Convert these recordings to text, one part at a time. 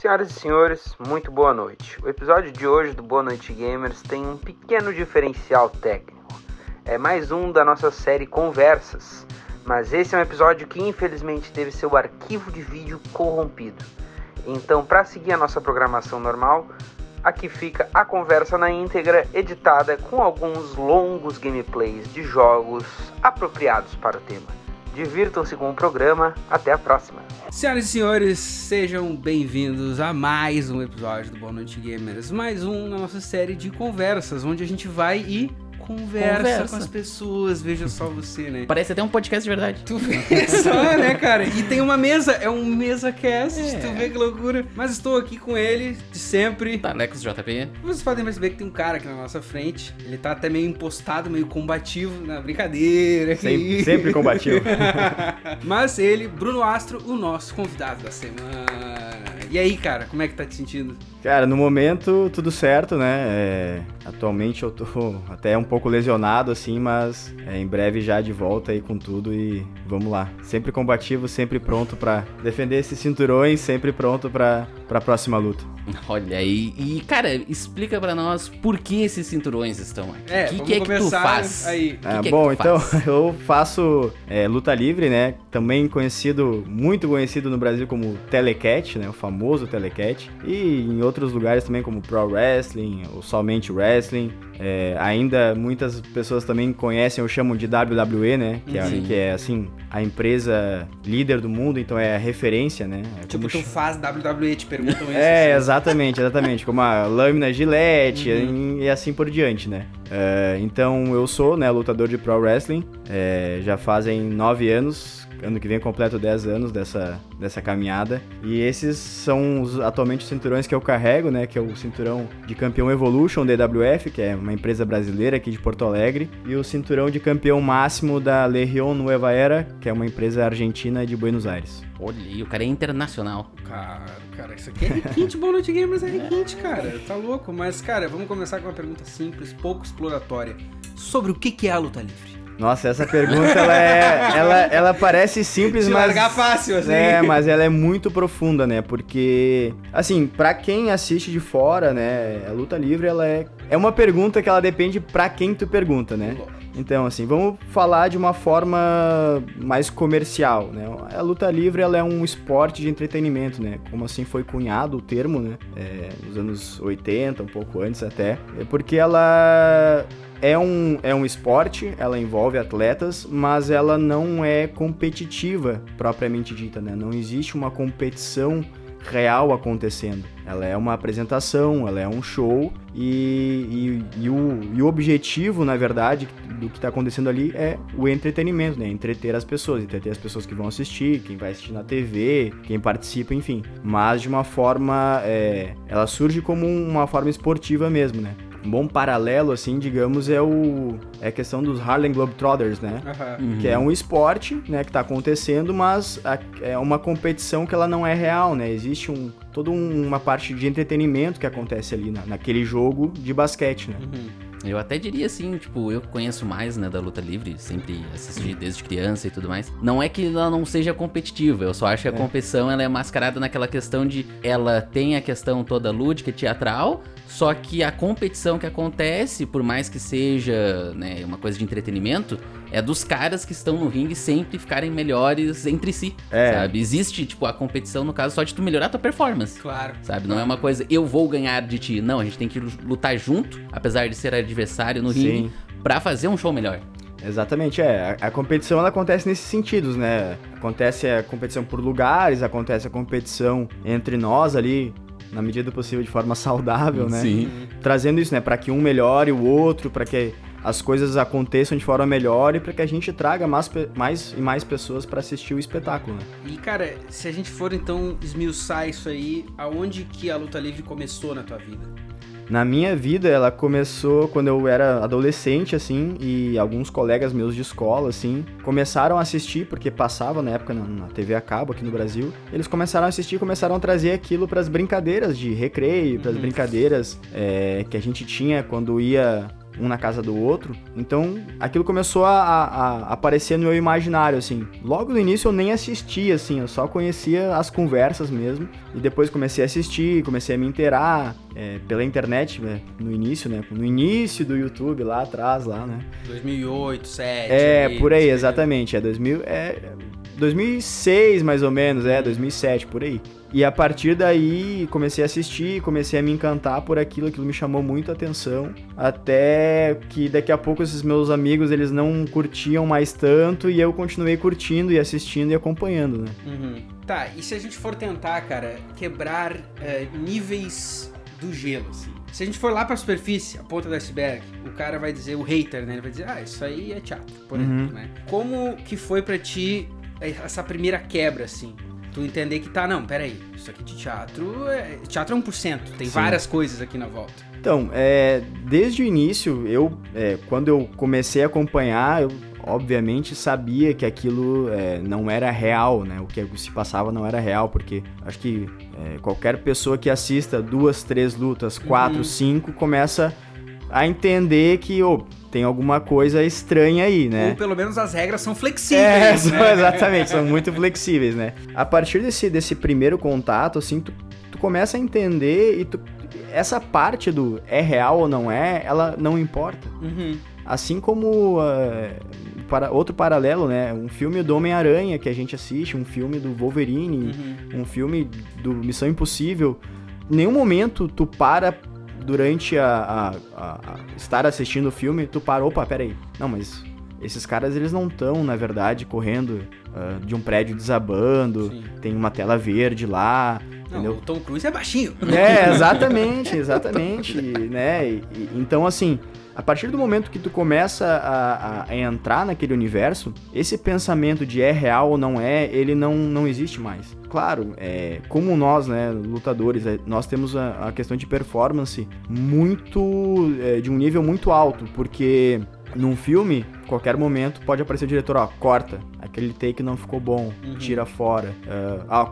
Senhoras e senhores, muito boa noite. O episódio de hoje do Boa Noite Gamers tem um pequeno diferencial técnico. É mais um da nossa série Conversas, mas esse é um episódio que infelizmente teve seu arquivo de vídeo corrompido. Então, para seguir a nossa programação normal, aqui fica a conversa na íntegra, editada com alguns longos gameplays de jogos apropriados para o tema. Divirtam-se com o programa, até a próxima. Senhoras e senhores, sejam bem-vindos a mais um episódio do Boa Noite Gamers, mais um na nossa série de conversas, onde a gente vai e conversa com as pessoas, veja só você, né? Parece até um podcast de verdade. Tu vê só, né, cara? E tem uma mesa, é um mesa-cast, tu vê que loucura. Mas estou aqui com ele, de sempre. Talecos JP. Vocês podem perceber que tem um cara aqui na nossa frente, ele tá até meio impostado, meio combativo, na brincadeira. Sempre combativo. Mas ele, Bruno Astro, o nosso convidado da semana. E aí, cara, como é que tá te sentindo? Cara, no momento tudo certo, né? Atualmente eu tô até um pouco lesionado, assim, mas em breve já de volta aí com tudo e vamos lá. Sempre combativo, sempre pronto pra defender esses cinturões, sempre pronto pra próxima luta. Olha aí, e cara, explica pra nós por que esses cinturões estão aqui. O que é que tu faz? Aí. Bom, então eu faço luta livre, né? Também muito conhecido no Brasil como Telecat, né? O famoso Telecat. E em outros lugares também como Pro Wrestling ou somente Wrestling. Ainda muitas pessoas também conhecem ou chamam de WWE, né? Que é assim, a empresa líder do mundo, então é a referência, né? Tipo, tu faz WWE, te perguntam isso. Assim. Exatamente. Como a lâmina Gillette e assim por diante, né? Então eu sou, né, lutador de Pro Wrestling, já fazem 9 anos. Ano que vem eu completo 10 anos dessa caminhada. E esses são atualmente os cinturões que eu carrego, né? Que é o cinturão de campeão Evolution DWF, que é uma empresa brasileira aqui de Porto Alegre. E o cinturão de campeão máximo da Legion Nueva Era, que é uma empresa argentina de Buenos Aires. Olha aí, o cara é internacional. Cara, isso aqui é requinte, Boa Noite Gamers é requinte, cara. Tá louco. Mas, cara, vamos começar com uma pergunta simples, pouco exploratória. Sobre o que é a luta livre? Nossa, essa pergunta, ela parece simples, se mas... largar fácil, assim. Mas ela é muito profunda, né? Porque, assim, pra quem assiste de fora, né? A luta livre, ela é uma pergunta que ela depende pra quem tu pergunta, né? Então, assim, vamos falar de uma forma mais comercial, né? A luta livre, ela é um esporte de entretenimento, né? Como assim foi cunhado o termo, né? Nos anos 80, um pouco antes até. Porque ela... É um esporte, ela envolve atletas, mas ela não é competitiva propriamente dita, né? Não existe uma competição real acontecendo. Ela é uma apresentação, ela é um show e o objetivo, na verdade, do que está acontecendo ali é o entretenimento, né? Entreter as pessoas que vão assistir, quem vai assistir na TV, quem participa, enfim. Mas de uma forma, ela surge como uma forma esportiva mesmo, né? Um bom paralelo, assim, digamos, é a questão dos Harlem Globetrotters, né? Que é um esporte, né, que tá acontecendo, mas é uma competição que ela não é real, né? Existe toda uma parte de entretenimento que acontece ali naquele jogo de basquete, né? Eu até diria assim, tipo, eu conheço mais, né, da luta livre, sempre assisti desde criança e tudo mais. Não é que ela não seja competitiva, eu só acho que a competição, ela é mascarada naquela questão de, ela tem a questão toda lúdica, teatral, só que a competição que acontece, por mais que seja, né, uma coisa de entretenimento, é dos caras que estão no ringue sempre ficarem melhores entre si, sabe? Existe, tipo, a competição, no caso, só de tu melhorar a tua performance. Claro. Sabe? Não é uma coisa, eu vou ganhar de ti. Não, a gente tem que lutar junto, apesar de ser adversário no ringue, pra fazer um show melhor. Exatamente, a competição, ela acontece nesses sentidos, né? Acontece a competição por lugares, acontece a competição entre nós ali, na medida do possível, de forma saudável, né? Sim. Trazendo isso, né? Pra que um melhore o outro, pra que as coisas aconteçam de forma melhor e para que a gente traga mais e mais pessoas para assistir o espetáculo, né? E, cara, se a gente for, então, esmiuçar isso aí, aonde que a luta livre começou na tua vida? Na minha vida, ela começou quando eu era adolescente, assim, e alguns colegas meus de escola, assim, começaram a assistir, porque passava na época na TV a cabo aqui no Brasil. Eles começaram a assistir e começaram a trazer aquilo para as brincadeiras de recreio, para as brincadeiras que a gente tinha quando ia um na casa do outro. Então, aquilo começou a aparecer no meu imaginário, assim. Logo no início eu nem assistia, assim, eu só conhecia as conversas mesmo. E depois comecei a assistir, comecei a me inteirar pela internet, né, no início, né? No início do YouTube, lá atrás, lá, né? 2008, 2007... por aí, exatamente. 2006, mais ou menos, 2007, por aí. E a partir daí, comecei a assistir, comecei a me encantar por aquilo me chamou muito a atenção, até que daqui a pouco esses meus amigos, eles não curtiam mais tanto, e eu continuei curtindo e assistindo e acompanhando, né? Tá, e se a gente for tentar, cara, quebrar níveis do gelo, assim? Se a gente for lá pra superfície, a ponta do iceberg, o cara vai dizer, o hater, né, ele vai dizer, isso aí é teatro, por exemplo, né? Como que foi pra ti essa primeira quebra, assim? Tu entender que não, peraí, isso aqui de teatro é 1%, tem Sim. várias coisas aqui na volta. Então, desde o início, quando eu comecei a acompanhar, eu obviamente sabia que aquilo não era real, né? O que se passava não era real, porque acho que qualquer pessoa que assista 2, 3 lutas, 4, 5, começa a entender que tem alguma coisa estranha aí, né? Ou pelo menos as regras são flexíveis, né? Exatamente, são muito flexíveis, né? A partir desse primeiro contato, assim, tu começa a entender e essa parte do é real ou não ela não importa. Assim como outro paralelo, né? Um filme do Homem-Aranha que a gente assiste, um filme do Wolverine, um filme do Missão Impossível. Em nenhum momento tu para durante a estar assistindo o filme, tu para, peraí. Não, mas esses caras, eles não estão, na verdade, correndo de um prédio desabando, Sim. Tem uma tela verde lá, entendeu? O Tom Cruise é baixinho. Exatamente, né? Então, assim, a partir do momento que tu começa a entrar naquele universo, esse pensamento de é real ou não ele não existe mais. Claro, como nós, né, lutadores, nós temos a questão de performance muito, de um nível muito alto, porque num filme, qualquer momento pode aparecer o diretor, corta, aquele take não ficou bom, tira fora,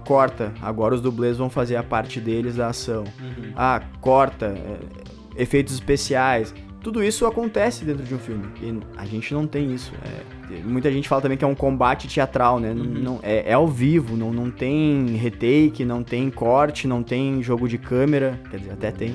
corta, agora os dublês vão fazer a parte deles da ação, corta, efeitos especiais. Tudo isso acontece dentro de um filme, e a gente não tem isso. Muita gente fala também que é um combate teatral, né? Não, é ao vivo, não tem retake, não tem corte, não tem jogo de câmera, quer dizer, até tem.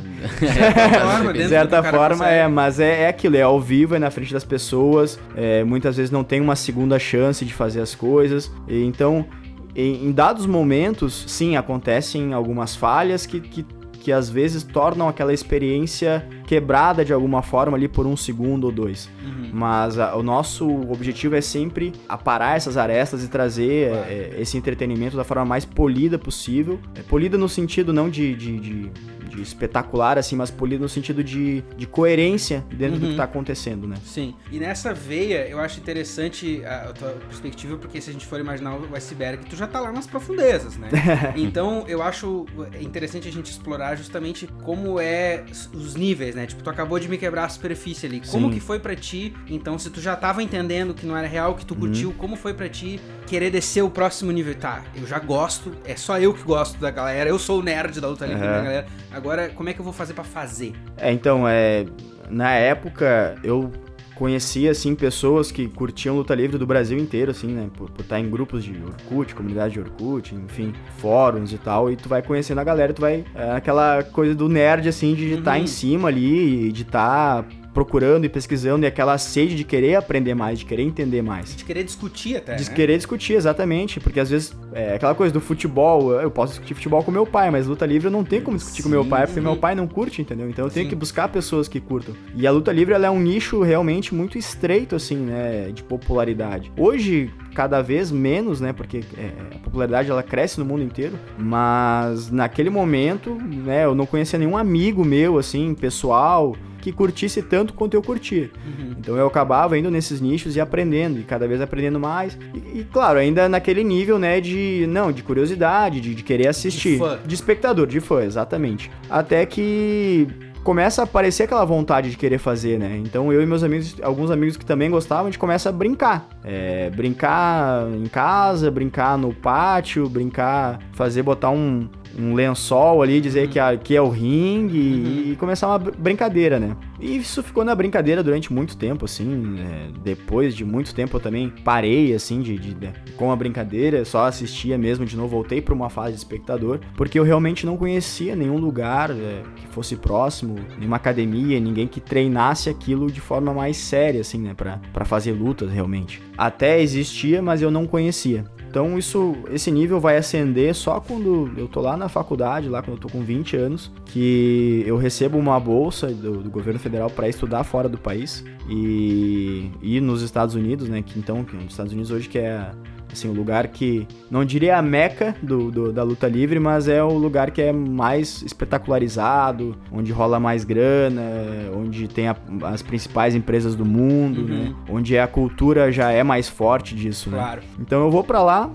De certa forma, mas é aquilo, é ao vivo, é na frente das pessoas, muitas vezes não tem uma segunda chance de fazer as coisas, então, em dados momentos, sim, acontecem algumas falhas que às vezes tornam aquela experiência quebrada de alguma forma ali por 1 segundo ou 2. Mas o nosso objetivo é sempre aparar essas arestas e trazer esse entretenimento da forma mais polida possível. Polida no sentido não de espetacular, assim, mas polido no sentido de coerência dentro do que tá acontecendo, né? Sim. E nessa veia, eu acho interessante a tua perspectiva, porque se a gente for imaginar o iceberg, tu já tá lá nas profundezas, né? Então, eu acho interessante a gente explorar justamente como os níveis, né? Tipo, tu acabou de me quebrar a superfície ali. Como que foi pra ti, então, se tu já tava entendendo que não era real, que tu curtiu, como foi pra ti querer descer o próximo nível? Tá, eu já gosto, é só eu que gosto da galera, eu sou o nerd da luta livre da galera. Agora, como é que eu vou fazer pra fazer? Então, na época, eu conhecia, assim, pessoas que curtiam luta livre do Brasil inteiro, assim, né? Por estar em grupos de Orkut, comunidade de Orkut, enfim, fóruns e tal, e tu vai conhecendo a galera, tu vai... aquela coisa do nerd, assim, de estar em cima ali, de estar procurando e pesquisando, e aquela sede de querer aprender mais, de querer entender mais. De querer discutir até, De querer discutir, exatamente, porque às vezes, aquela coisa do futebol, eu posso discutir futebol com meu pai, mas luta livre eu não tenho como discutir com meu pai, porque meu pai não curte, entendeu? Então eu tenho que buscar pessoas que curtam. E a luta livre, ela é um nicho realmente muito estreito, assim, né, de popularidade. Hoje, cada vez menos, né, porque a popularidade, ela cresce no mundo inteiro, mas naquele momento, né, eu não conhecia nenhum amigo meu, assim, pessoal, que curtisse tanto quanto eu curtia. Então eu acabava indo nesses nichos e aprendendo, e cada vez aprendendo mais. E claro, ainda naquele nível, né, de curiosidade, de querer assistir. De fã. De espectador, de fã, exatamente. Até que começa a aparecer aquela vontade de querer fazer, né? Então eu e meus amigos, alguns amigos que também gostavam, a gente começa a brincar. Brincar em casa, brincar no pátio, botar um lençol ali, dizer que aqui é o ringue e começar uma brincadeira, né? E isso ficou na brincadeira durante muito tempo, assim, depois de muito tempo eu também parei, assim, com a brincadeira, só assistia mesmo de novo, voltei para uma fase de espectador, porque eu realmente não conhecia nenhum lugar que fosse próximo, nenhuma academia, ninguém que treinasse aquilo de forma mais séria, assim, né, pra fazer lutas realmente. Até existia, mas eu não conhecia. Então esse nível vai ascender só quando eu tô lá na faculdade, lá quando eu tô com 20 anos, que eu recebo uma bolsa do governo federal para estudar fora do país e nos Estados Unidos, né? Que os Estados Unidos hoje que é assim, o lugar que, não diria a meca da luta livre, mas é o lugar que é mais espetacularizado, onde rola mais grana, onde tem as principais empresas do mundo, né? Onde a cultura já é mais forte disso, claro. Né? Então eu vou pra lá,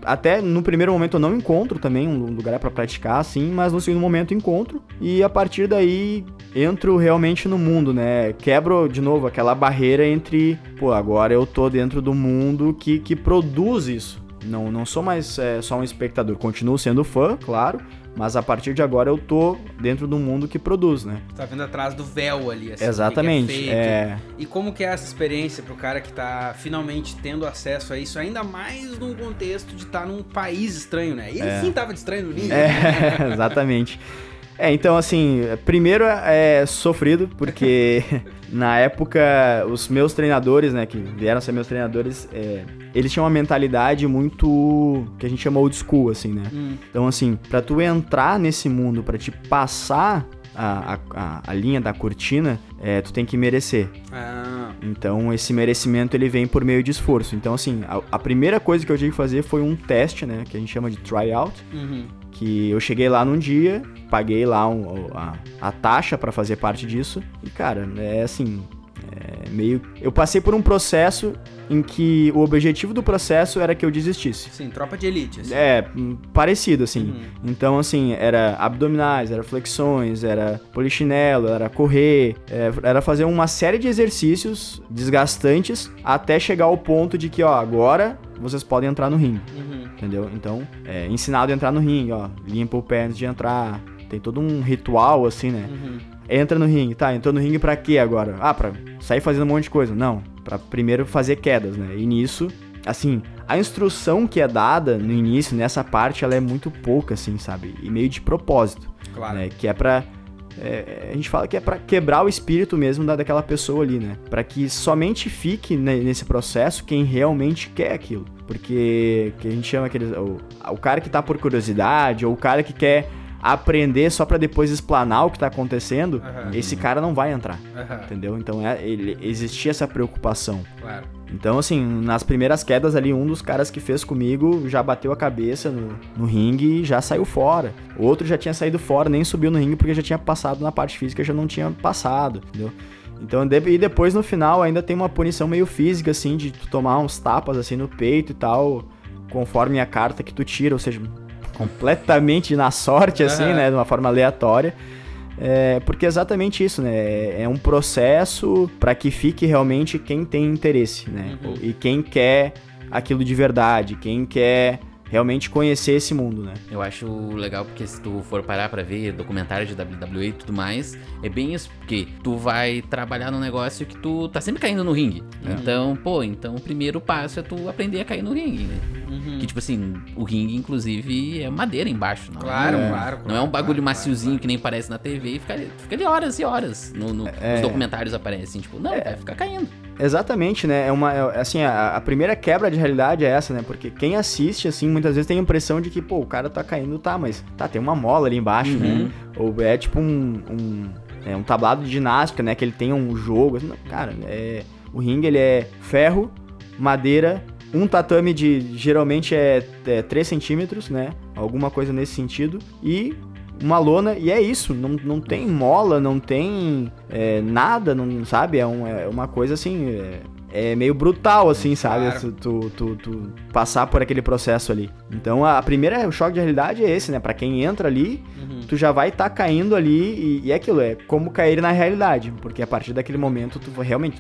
até no primeiro momento eu não encontro também um lugar pra praticar, assim, mas no segundo momento encontro, e a partir daí entro realmente no mundo, né? Quebro de novo aquela barreira entre, agora eu tô dentro do mundo que produz isso. Não sou mais só um espectador, continuo sendo fã, claro, mas a partir de agora eu tô dentro do mundo que produz, né? Tá vindo atrás do véu ali, assim. Exatamente. Que é feito. E como que é essa experiência pro cara que tá finalmente tendo acesso a isso, ainda mais num contexto de estar num país estranho, né? E ele sim tava de estranho no nível. Exatamente. Então, assim, primeiro é sofrido, porque na época os meus treinadores, né, que vieram ser meus treinadores, eles tinham uma mentalidade muito, que a gente chama old school, assim, né? Então, assim, pra tu entrar nesse mundo, pra te passar a linha da cortina, tu tem que merecer. Então, esse merecimento, ele vem por meio de esforço. Então, assim, a primeira coisa que eu tive que fazer foi um teste, né, que a gente chama de tryout, que eu cheguei lá num dia, paguei lá a taxa pra fazer parte disso, e, cara, eu passei por um processo em que o objetivo do processo era que eu desistisse. Sim, tropa de elite, assim. Parecido, assim. Então, assim, era abdominais, era flexões, era polichinelo, era correr, era fazer uma série de exercícios desgastantes até chegar ao ponto de que, agora vocês podem entrar no ringue. Entendeu? Então, ensinado a entrar no ringue, limpa o pé antes de entrar. Tem todo um ritual, assim, né? Entra no ringue, tá, entrou no ringue pra quê agora? Pra sair fazendo um monte de coisa. Não, pra primeiro fazer quedas, né? E nisso, assim, a instrução que é dada no início, nessa parte, ela é muito pouca, assim, sabe? E meio de propósito. Claro. Né? Que é pra... a gente fala que é pra quebrar o espírito mesmo daquela pessoa ali, né? Pra que somente fique nesse processo quem realmente quer aquilo. Porque que a gente chama o cara que tá por curiosidade, ou o cara que quer aprender só pra depois explanar o que tá acontecendo, esse cara não vai entrar, entendeu? Então existia essa preocupação. Claro. Então, assim, nas primeiras quedas ali, um dos caras que fez comigo já bateu a cabeça no ringue e já saiu fora. O outro já tinha saído fora, nem subiu no ringue porque já tinha passado na parte física, já não tinha passado, entendeu? Então, e depois no final ainda tem uma punição meio física, assim, de tu tomar uns tapas, assim, no peito e tal, conforme a carta que tu tira, ou seja, completamente na sorte, assim, né, de uma forma aleatória. Porque é exatamente isso, né? É um processo para que fique realmente quem tem interesse, né? E quem quer aquilo de verdade, quem quer realmente conhecer esse mundo, né? Eu acho legal porque se tu for parar pra ver documentário de WWE e tudo mais, é bem isso, porque tu vai trabalhar num negócio que tu tá sempre caindo no ringue. Então, então o primeiro passo é tu aprender a cair no ringue, né? Que tipo assim, o ringue inclusive é madeira embaixo, não? Claro. Não é um bagulho maciozinho que nem parece na TV e fica ali horas e horas. Os documentários aparecem, tipo, não, vai ficar caindo. Exatamente, né? Assim, a primeira quebra de realidade é essa, né? Porque quem assiste, assim, muitas vezes tem a impressão de que, o cara tá caindo, mas tem uma mola ali embaixo, né? Ou é tipo um tablado de ginástica, né? Que ele tem um jogo. Assim, não, cara, o ringue, ele é ferro, madeira, um tatame geralmente é 3 centímetros, né? Alguma coisa nesse sentido. E uma lona, e é isso, não tem mola, não tem nada, não, sabe? É uma coisa assim, é meio brutal, assim, sabe? Claro. Tu passar por aquele processo ali. Então, o choque de realidade é esse, né? Pra quem entra ali, tu já vai estar caindo ali, e é aquilo, é como cair na realidade, porque a partir daquele momento, tu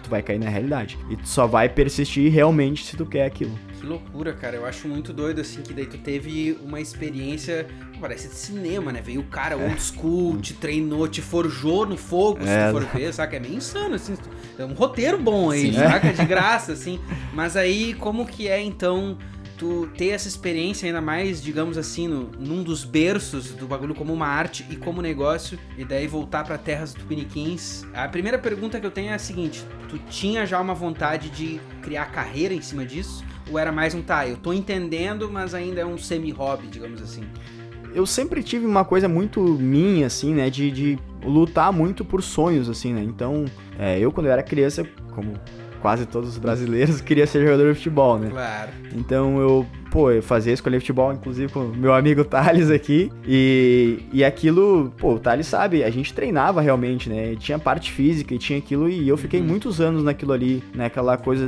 vai cair na realidade. E tu só vai persistir realmente se tu quer aquilo. Que loucura, cara. Eu acho muito doido, assim, que daí tu teve uma experiência, parece de cinema, né? Veio o cara old school, te treinou, te forjou no fogo, se tu for ver, saca? É meio insano, assim. É um roteiro bom aí, saca? De graça, assim. Mas aí, como que é, então, tu ter essa experiência ainda mais, digamos assim, num dos berços do bagulho como uma arte e como negócio, e daí voltar pra terras tupiniquins? A primeira pergunta que eu tenho é a seguinte: tu tinha já uma vontade de criar carreira em cima disso? Ou era mais eu tô entendendo, mas ainda é um semi-hobby, digamos assim? Eu sempre tive uma coisa muito minha, assim, né, de lutar muito por sonhos, assim, né, então, eu quando eu era criança, como quase todos os brasileiros, queria ser jogador de futebol, né. Claro. Então eu fazia escolher futebol, inclusive com o meu amigo Thales aqui, e aquilo, o Thales sabe, a gente treinava realmente, né, tinha parte física e tinha aquilo, e eu fiquei muitos anos naquilo ali, naquela coisa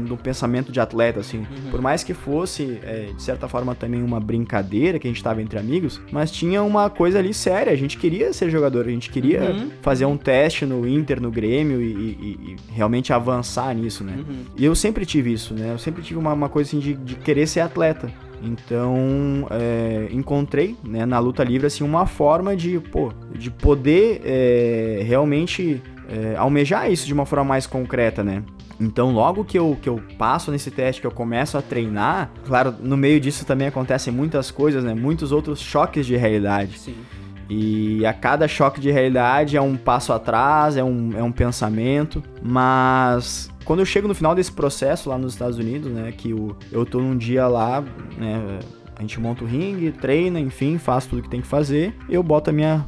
do pensamento de atleta, assim, por mais que fosse, de certa forma também uma brincadeira que a gente tava entre amigos, mas tinha uma coisa ali séria, a gente queria ser jogador, a gente queria fazer um teste no Inter, no Grêmio e realmente avançar nisso, né, e eu sempre tive isso, né, eu sempre tive uma coisa assim de querer ser atleta. Então, encontrei, né, na luta livre assim, uma forma de poder realmente almejar isso de uma forma mais concreta, né? Então, logo que eu passo nesse teste, que eu começo a treinar, claro, no meio disso também acontecem muitas coisas, né? Muitos outros choques de realidade. Sim. E a cada choque de realidade é um passo atrás, é um pensamento, mas quando eu chego no final desse processo lá nos Estados Unidos, né, que eu tô num dia lá, né, a gente monta o ringue, treina, enfim, faz tudo que tem que fazer, eu boto a minha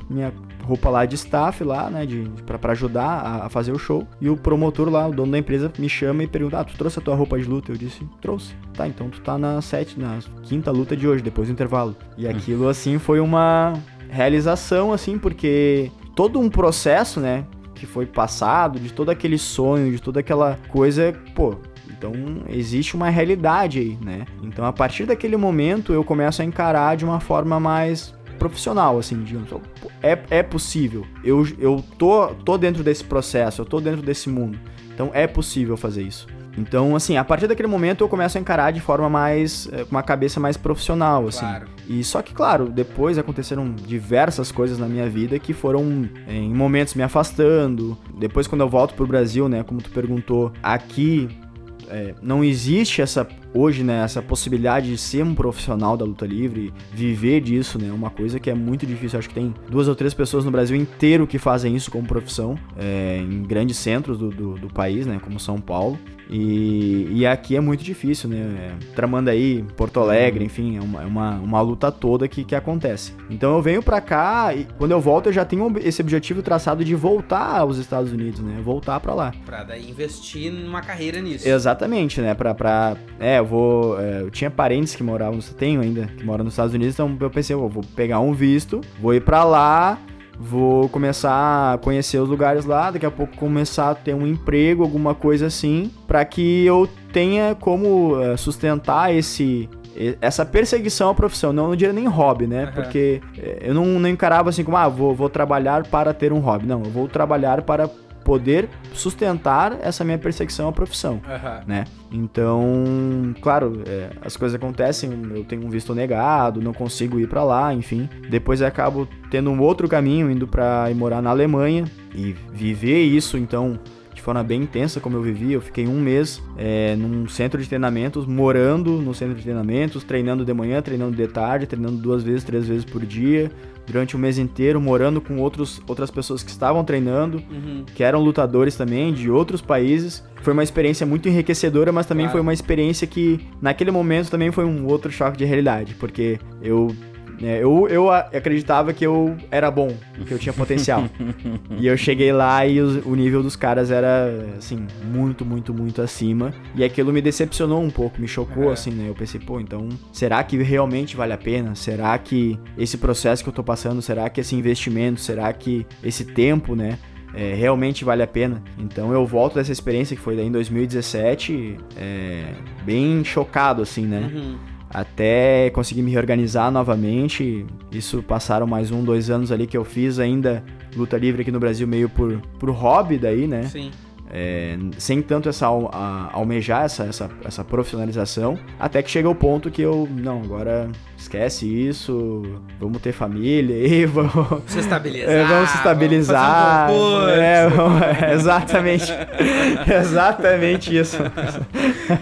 roupa lá de staff lá, né, pra ajudar a fazer o show, e o promotor lá, o dono da empresa, me chama e pergunta: tu trouxe a tua roupa de luta? Eu disse: trouxe. Tá, então tu tá na quinta luta de hoje, depois do intervalo. E aquilo, assim, foi uma realização, assim, porque todo um processo, né, que foi passado, de todo aquele sonho, de toda aquela coisa, então existe uma realidade aí, né? Então, a partir daquele momento, eu começo a encarar de uma forma mais profissional, assim, digamos. É possível. Eu tô dentro desse processo, eu tô dentro desse mundo. Então, é possível fazer isso. Então, assim, a partir daquele momento eu começo a encarar de forma mais, com uma cabeça mais profissional, assim. Claro. E só que, claro, depois aconteceram diversas coisas na minha vida que foram em momentos me afastando. Depois, quando eu volto pro Brasil, né, como tu perguntou, aqui não existe hoje, né, essa possibilidade de ser um profissional da luta livre, viver disso, né, uma coisa que é muito difícil. Acho que tem 2 ou 3 pessoas no Brasil inteiro que fazem isso como profissão, em grandes centros do país, né, como São Paulo. E aqui é muito difícil, né? Tramandaí, Porto Alegre, enfim, é uma luta toda que acontece. Então eu venho pra cá e quando eu volto eu já tenho esse objetivo traçado de voltar aos Estados Unidos, né? Voltar pra lá. Pra daí investir numa carreira nisso. Exatamente, né? Eu tinha parentes que moravam, tenho ainda, que moram nos Estados Unidos, então eu pensei, eu vou pegar um visto, vou ir pra lá, vou começar a conhecer os lugares lá, daqui a pouco começar a ter um emprego, alguma coisa assim, para que eu tenha como sustentar essa perseguição à profissão. Não diria nem hobby, né? Uhum. Porque eu não encarava assim como, vou trabalhar para ter um hobby. Não, eu vou trabalhar para poder sustentar essa minha perseguição à profissão, né? Então, claro, as coisas acontecem, eu tenho um visto negado, não consigo ir pra lá, enfim. Depois eu acabo tendo um outro caminho, indo pra ir morar na Alemanha e viver isso, então, de forma bem intensa como eu vivi. Eu fiquei 1 mês num centro de treinamentos, morando no centro de treinamentos, treinando de manhã, treinando de tarde, treinando 2 vezes, 3 vezes por dia, durante 1 mês inteiro, morando com outras pessoas que estavam treinando, que eram lutadores também, de outros países. Foi uma experiência muito enriquecedora, mas também foi uma experiência que, naquele momento, também foi um outro choque de realidade, porque eu acreditava que eu era bom, que eu tinha potencial. E eu cheguei lá e o nível dos caras era, assim, muito, muito, muito acima. E aquilo me decepcionou um pouco, me chocou, assim, né? Eu pensei, então, será que realmente vale a pena? Será que esse processo que eu tô passando, será que esse investimento, será que esse tempo, né, realmente vale a pena? Então eu volto dessa experiência que foi daí em 2017, bem chocado, assim, né? Até conseguir me reorganizar novamente. Isso passaram mais 1, 2 anos ali que eu fiz ainda luta livre aqui no Brasil meio por hobby daí, né? Sim. sem tanto almejar essa profissionalização, até que chega o ponto que não, agora esquece isso, vamos ter família aí, vamos se estabilizar. Vamos se estabilizar. Exatamente. Exatamente isso.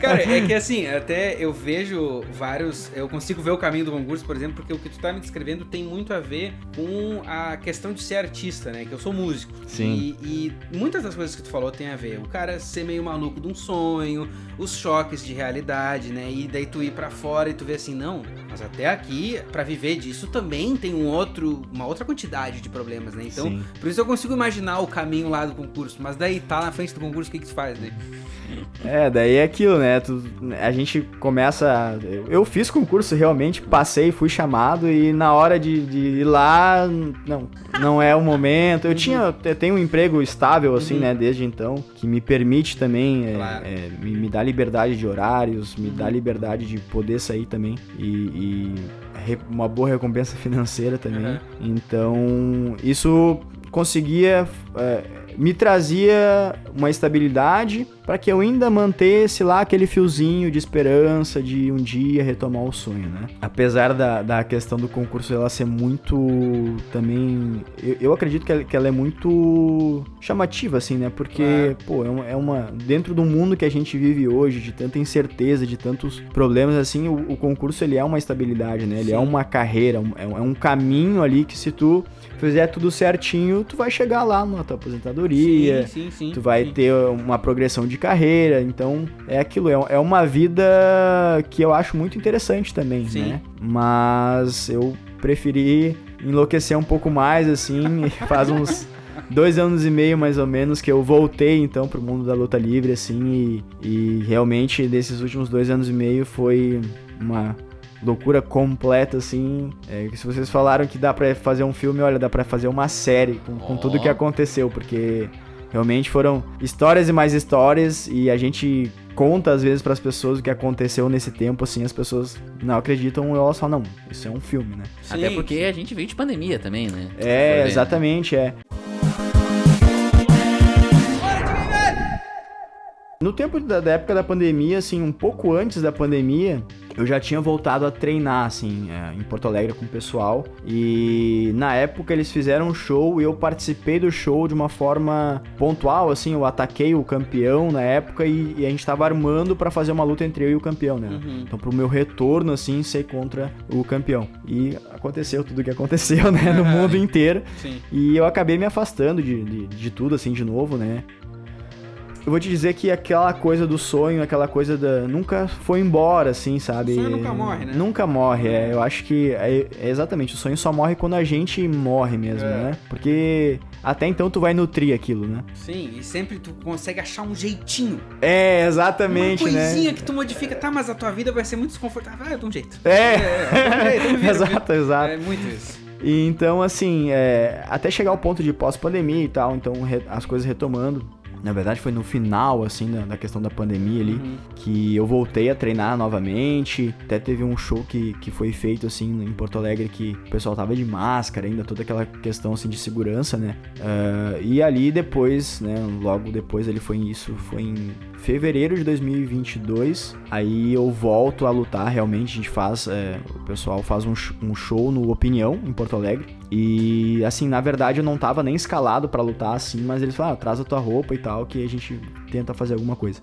Cara, é que assim, até eu vejo eu consigo ver o caminho do concurso, por exemplo, porque o que tu tá me descrevendo tem muito a ver com a questão de ser artista, né? Que eu sou músico. Sim. E muitas das coisas que tu falou tem a ver. O cara ser meio maluco de um sonho, os choques de realidade, né? E daí tu ir pra fora e tu ver assim, não, mas até aqui, pra viver disso também tem uma outra quantidade de problemas, né? Então, Sim. Por isso eu consigo imaginar o caminho lá do concurso, mas daí tá na frente do concurso, o que tu faz, né? Daí é aquilo, né? A gente começa... Eu fiz concurso realmente, passei, fui chamado e na hora de ir lá, não é o momento. Eu tenho um emprego estável, assim, né? Desde então, que me permite também, claro. Me dá liberdade de horários, me dá liberdade de poder sair também e uma boa recompensa financeira também. Então, isso conseguia... me trazia uma estabilidade para que eu ainda mantesse lá aquele fiozinho de esperança de um dia retomar o sonho, né? Apesar da questão do concurso ela ser muito também... Eu acredito que ela é muito chamativa, assim, né? Porque, é uma... Dentro do mundo que a gente vive hoje, de tanta incerteza, de tantos problemas, assim, o concurso, ele é uma estabilidade, né? Ele é uma carreira, é um caminho ali que se tu fizer tudo certinho, tu vai chegar lá na tua aposentadoria, sim, tu vai ter uma progressão de carreira, então é aquilo, é uma vida que eu acho muito interessante também, né? Mas eu preferi enlouquecer um pouco mais, assim, faz uns 2 anos e meio, mais ou menos, que eu voltei, então, pro mundo da luta livre, assim, e realmente, desses últimos 2 anos e meio, foi uma loucura completa, assim, se vocês falaram que dá pra fazer um filme, olha, dá pra fazer uma série com tudo o que aconteceu, porque realmente foram histórias e mais histórias, e a gente conta às vezes pras pessoas o que aconteceu nesse tempo, assim, as pessoas não acreditam, elas falam, não, isso é um filme, né? Até porque a gente veio de pandemia também, né? Exatamente, No tempo da época da pandemia, assim, um pouco antes da pandemia, eu já tinha voltado a treinar, assim, em Porto Alegre com o pessoal. E na época eles fizeram um show e eu participei do show de uma forma pontual, assim, eu ataquei o campeão na época e a gente tava armando pra fazer uma luta entre eu e o campeão, né? Então pro meu retorno, assim, ser contra o campeão. E aconteceu tudo o que aconteceu, né? No mundo inteiro. Sim. E eu acabei me afastando de tudo, assim, de novo, né? Eu vou te dizer que aquela coisa do sonho, aquela coisa nunca foi embora, assim, sabe? O sonho nunca morre, né? Nunca morre, eu acho que exatamente, o sonho só morre quando a gente morre mesmo, né? Porque até então tu vai nutrir aquilo, né? Sim, e sempre tu consegue achar um jeitinho. Exatamente, uma coisinha né? que tu modifica, tá, mas a tua vida vai ser muito desconfortável. De um jeito. Exato. É muito isso. E então, assim, até chegar ao ponto de pós-pandemia e tal, então as coisas retomando. Na verdade foi no final, assim, da questão da pandemia ali, que eu voltei a treinar novamente. Até teve um show que foi feito, assim, em Porto Alegre, que o pessoal tava de máscara ainda, toda aquela questão, assim, de segurança, né? E ali depois, né, logo depois ele foi em fevereiro de 2022, aí eu volto a lutar, realmente, a gente faz, o pessoal faz um show no Opinião, em Porto Alegre. E, assim, na verdade eu não tava nem escalado pra lutar, assim, mas eles falaram, traz a tua roupa e tal, que a gente tenta fazer alguma coisa.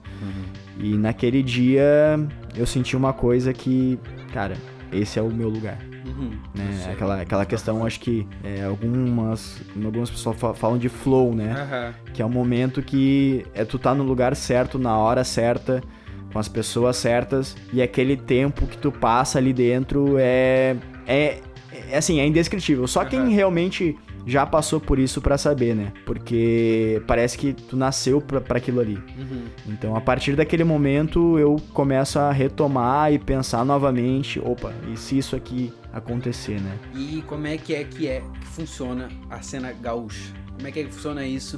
E naquele dia eu senti uma coisa que, cara, esse é o meu lugar. Né? Aquela questão, acho que algumas pessoas falam de flow, né? Que é um momento que tu tá no lugar certo, na hora certa, com as pessoas certas, e aquele tempo que tu passa ali dentro assim, é indescritível. Só quem realmente já passou por isso pra saber, né? Porque parece que tu nasceu pra aquilo ali. Então, a partir daquele momento, eu começo a retomar e pensar novamente, opa, e se isso aqui acontecer, né? E como é que funciona a cena gaúcha? Como é que funciona isso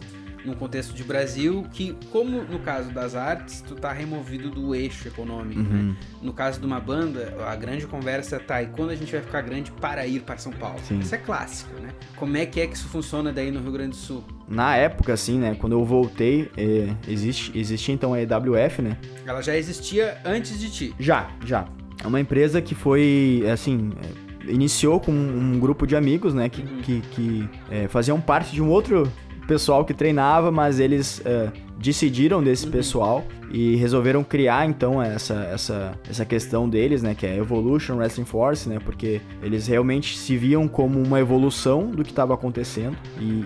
num contexto de Brasil, que, como no caso das artes, tu tá removido do eixo econômico, né? No caso de uma banda, a grande conversa tá, e quando a gente vai ficar grande para ir para São Paulo? Sim. Isso é clássico, né? Como é que isso funciona daí no Rio Grande do Sul? Na época, assim, né, quando eu voltei, existia então a EWF, né? Ela já existia antes de ti? Já. É uma empresa que foi, assim, iniciou com um grupo de amigos, né, que faziam parte de um outro pessoal que treinava, mas eles decidiram desse pessoal e resolveram criar, então, essa questão deles, né, que é Evolution Wrestling Force, né, porque eles realmente se viam como uma evolução do que estava acontecendo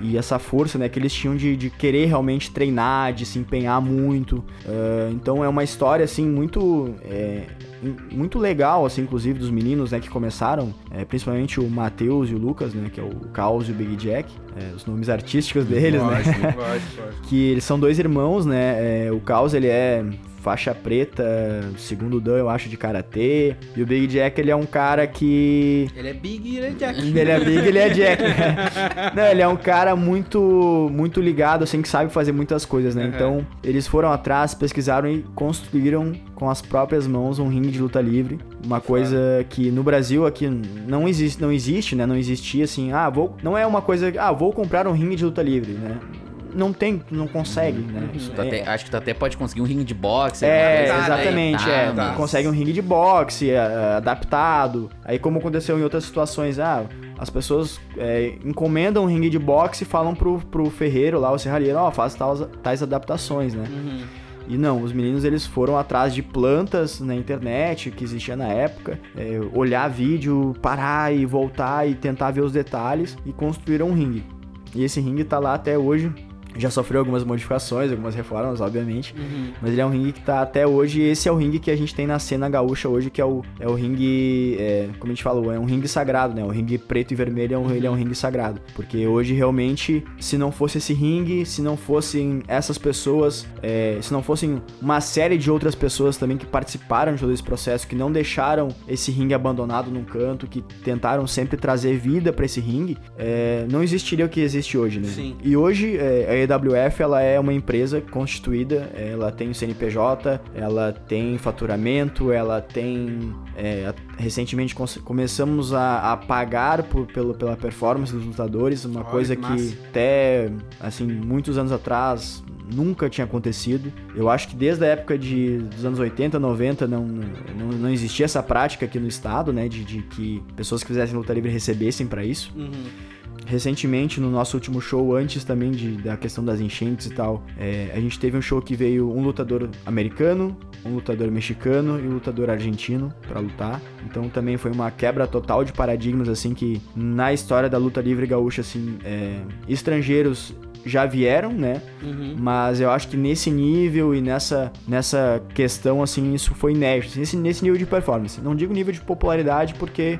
e essa força, né, que eles tinham de querer realmente treinar, de se empenhar muito. Então é uma história, assim, muito legal, assim, inclusive dos meninos, né, que começaram, principalmente o Matheus e o Lucas, né, que é o Caos e o Big Jack, os nomes artísticos deles, Lógico. né, que eles são dois irmãos, né, o Caos, ele é faixa preta, segundo dan, eu acho, de karatê, e o Big Jack, ele é um cara que... Ele é Big e ele é Jack. Ele é Big, ele é Jack. Não, ele é um cara muito ligado, assim, que sabe fazer muitas coisas, né? Então, eles foram atrás, pesquisaram e construíram com as próprias mãos um ringue de luta livre. Uma coisa que no Brasil aqui não existe, né? Não existia assim, não é uma coisa, vou comprar um ringue de luta livre, né? Não tem, tu não consegue, né? Acho que tu até pode conseguir um ringue de boxe. Exatamente, tu consegue um ringue de boxe adaptado. Aí como aconteceu em outras situações, as pessoas encomendam um ringue de boxe e falam pro ferreiro lá, o serralheiro, faz tais adaptações, né? E não, os meninos, eles foram atrás de plantas na internet, que existia na época, olhar vídeo, parar e voltar e tentar ver os detalhes e construíram um ringue. E esse ringue tá lá até hoje. Já sofreu algumas modificações, algumas reformas, obviamente. Mas ele é um ringue que tá até hoje. E esse é o ringue que a gente tem na cena gaúcha hoje, que é o ringue, como a gente falou, é um ringue sagrado, né? O ringue preto e vermelho ele é um ringue sagrado. Porque hoje, realmente, se não fosse esse ringue, se não fossem essas pessoas, se não fossem uma série de outras pessoas também que participaram de todo esse processo, que não deixaram esse ringue abandonado num canto, que tentaram sempre trazer vida pra esse ringue, não existiria o que existe hoje, né? Sim. E hoje, a EWF, ela é uma empresa constituída, ela tem o CNPJ, ela tem faturamento, ela tem... recentemente começamos a pagar pela performance dos lutadores, uma coisa que até, assim, muitos anos atrás nunca tinha acontecido. Eu acho que desde a época dos anos 80, 90 não existia essa prática aqui no estado, né, de que pessoas que fizessem luta livre recebessem pra isso. Recentemente, no nosso último show, antes também da questão das enchentes e tal, a gente teve um show que veio um lutador americano, um lutador mexicano e um lutador argentino pra lutar. Então também foi uma quebra total de paradigmas, assim, que na história da luta livre gaúcha, assim, estrangeiros já vieram, né? Mas eu acho que nesse nível e nessa questão, assim, isso foi inédito. Nesse nível de performance. Não digo nível de popularidade, porque,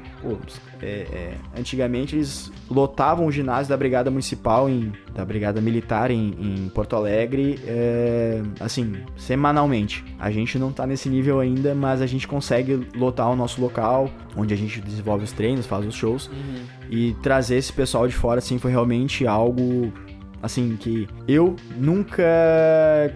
antigamente eles lotavam o ginásio da Brigada Municipal, da Brigada Militar em Porto Alegre, assim, semanalmente. A gente não tá nesse nível ainda, mas a gente consegue lotar o nosso local, onde a gente desenvolve os treinos, faz os shows. E trazer esse pessoal de fora, assim, foi realmente algo... assim, que eu nunca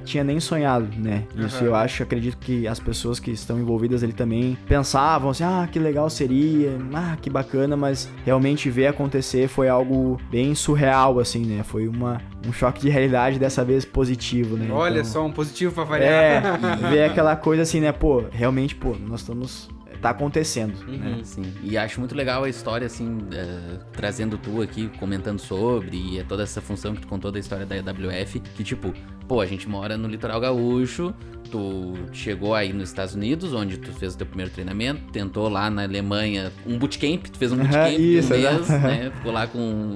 tinha nem sonhado, né? Isso eu acredito que as pessoas que estão envolvidas ali também pensavam assim, que legal seria, que bacana, mas realmente ver acontecer foi algo bem surreal, assim, né? Foi um choque de realidade, dessa vez positivo, né? Olha, então, só um positivo pra variar. Ver aquela coisa assim, né? Realmente, nós estamos... tá acontecendo, né? Sim. E acho muito legal a história, assim, trazendo tu aqui, comentando sobre, e toda essa função que tu contou da história da EWF, que tipo, a gente mora no litoral gaúcho, tu chegou aí nos Estados Unidos, onde tu fez o teu primeiro treinamento, tentou lá na Alemanha um bootcamp, tu fez um bootcamp de um mês, né? Ficou lá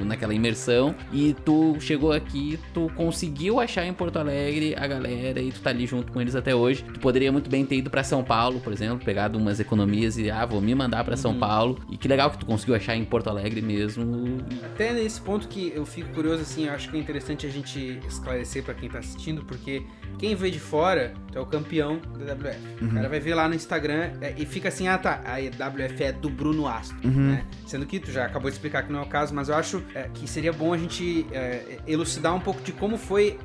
naquela imersão, e tu chegou aqui, tu conseguiu achar em Porto Alegre a galera, e tu tá ali junto com eles até hoje. Tu poderia muito bem ter ido pra São Paulo, por exemplo, pegado umas economias e, vou me mandar pra São Paulo, e que legal que tu conseguiu achar em Porto Alegre mesmo. Até nesse ponto que eu fico curioso, assim, eu acho que é interessante a gente esclarecer pra quem tá assistindo assistindo, porque quem vê de fora, tu é o campeão da WF. O cara vai ver lá no Instagram e fica assim, a WF é do Bruno Astro, né? Sendo que tu já acabou de explicar que não é o caso, mas eu acho que seria bom a gente elucidar um pouco de como foi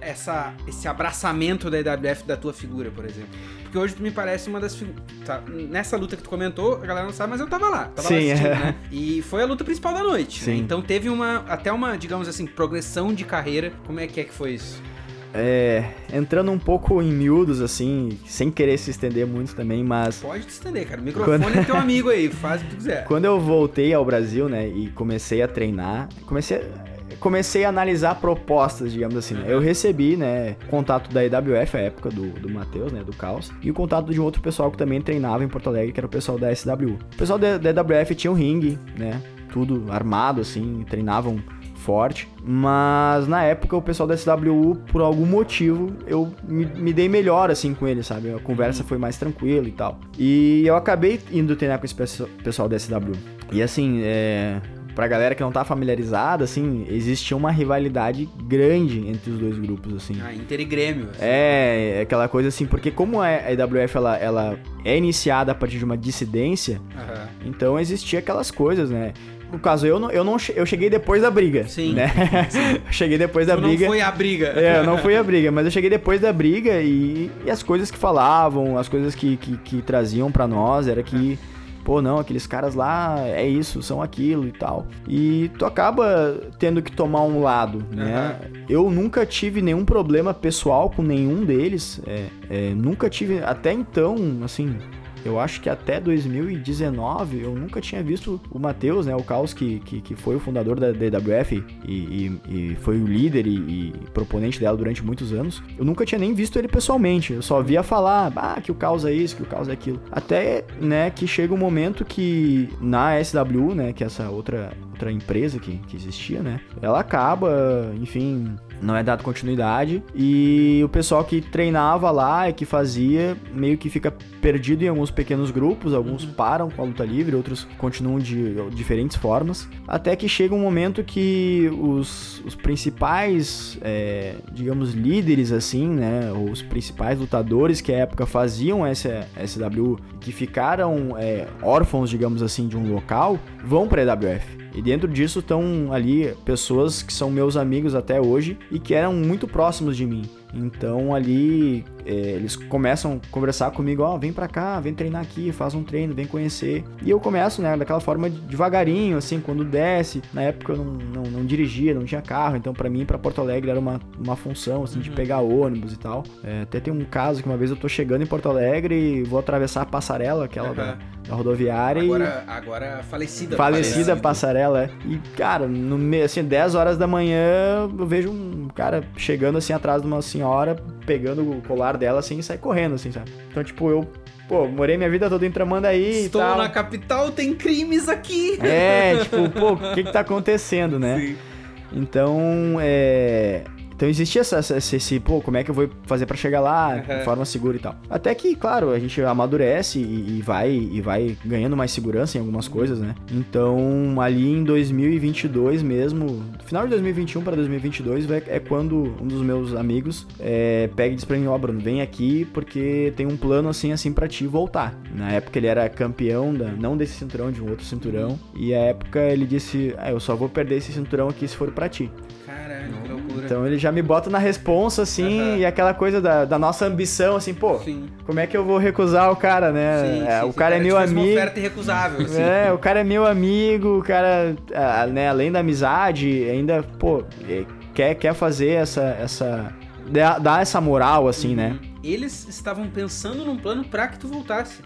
esse abraçamento da EWF da tua figura, por exemplo. Porque hoje tu me parece uma das figuras... Tá, nessa luta que tu comentou, a galera não sabe, mas eu tava lá assistindo, né? E foi a luta principal da noite, né? Então teve até uma, digamos assim, progressão de carreira. Como é que foi isso? Entrando um pouco em miúdos, assim, sem querer se estender muito também, mas... Pode te estender, cara. O microfone é teu amigo aí, faz o que tu quiser. Quando eu voltei ao Brasil, né, e comecei a treinar, comecei a analisar propostas, digamos assim, né? Eu recebi, né, contato da EWF, a época do Matheus, né, do Caos, e o contato de um outro pessoal que também treinava em Porto Alegre, que era o pessoal da SW. O pessoal da EWF tinha um ringue, né, tudo armado, assim, treinavam forte, mas na época o pessoal da SWU, por algum motivo, eu me dei melhor assim com ele, sabe? A conversa foi mais tranquila e tal. E eu acabei indo treinar com esse pessoal da SWU. E assim, pra galera que não tá familiarizada, assim, existia uma rivalidade grande entre os dois grupos, assim. Inter e Grêmio. Assim. Aquela coisa assim, porque como a EWF, ela é iniciada a partir de uma dissidência, então existia aquelas coisas, né? No caso, eu cheguei depois da briga. Sim. Né? Sim. Eu cheguei depois da briga. Não foi a briga. Eu não fui a briga, mas eu cheguei depois da briga e as coisas que falavam, as coisas que traziam pra nós, era que, pô, não, aqueles caras lá, é isso, são aquilo e tal. E tu acaba tendo que tomar um lado, né? Eu nunca tive nenhum problema pessoal com nenhum deles. Nunca tive, até então, assim... Eu acho que até 2019 eu nunca tinha visto o Matheus, né, o Caos, que foi o fundador da DWF e foi o líder e proponente dela durante muitos anos. Eu nunca tinha nem visto ele pessoalmente, eu só via falar, que o Caos é isso, que o Caos é aquilo. Até, né, que chega um momento que na SW, né, que é essa outra empresa que existia, né, ela acaba, enfim... Não é dado continuidade e o pessoal que treinava lá e que fazia meio que fica perdido em alguns pequenos grupos, alguns param com a luta livre, outros continuam de diferentes formas, até que chega um momento que os principais, digamos, líderes assim, né, os principais lutadores que à época faziam essa SW, que ficaram órfãos, digamos assim, de um local, vão para a EWF. E dentro disso estão ali pessoas que são meus amigos até hoje e que eram muito próximos de mim. Então ali eles começam a conversar comigo, vem pra cá, vem treinar aqui, faz um treino, vem conhecer. E eu começo, né, daquela forma devagarinho, assim, quando desce. Na época eu não dirigia, não tinha carro, então pra mim ir pra Porto Alegre era uma função, assim, de pegar ônibus e tal. Até tem um caso que uma vez eu tô chegando em Porto Alegre e vou atravessar a passarela, aquela da rodoviária. Agora falecida. Falecida passarela, E, cara, no meio, assim, 10 horas da manhã, eu vejo um cara chegando, assim, atrás de uma senhora, pegando o colar dela, assim, e sai correndo, assim, sabe? Então, tipo, eu, morei minha vida toda em Tramandaí Estou e tal. na capital, tem crimes aqui! Tipo, o que tá acontecendo, né? Sim. Então existia esse como é que eu vou fazer pra chegar lá de forma segura e tal. Até que, claro, a gente amadurece e vai ganhando mais segurança em algumas coisas, né? Então, ali em 2022 mesmo, final de 2021 para 2022, é quando um dos meus amigos pega e diz pra mim, Bruno, vem aqui porque tem um plano assim pra ti voltar. Na época ele era campeão, não desse cinturão, de um outro cinturão. E a época ele disse, eu só vou perder esse cinturão aqui se for pra ti. Caralho, que loucura. Então ele já me bota na responsa, assim, e aquela coisa da nossa ambição, assim, Sim. Como é que eu vou recusar o cara, né? O cara é meu amigo. Uma oferta irrecusável, assim. O cara é meu amigo, o cara, né, além da amizade, ainda, quer fazer dar essa moral, assim, né? Eles estavam pensando num plano pra que tu voltasse.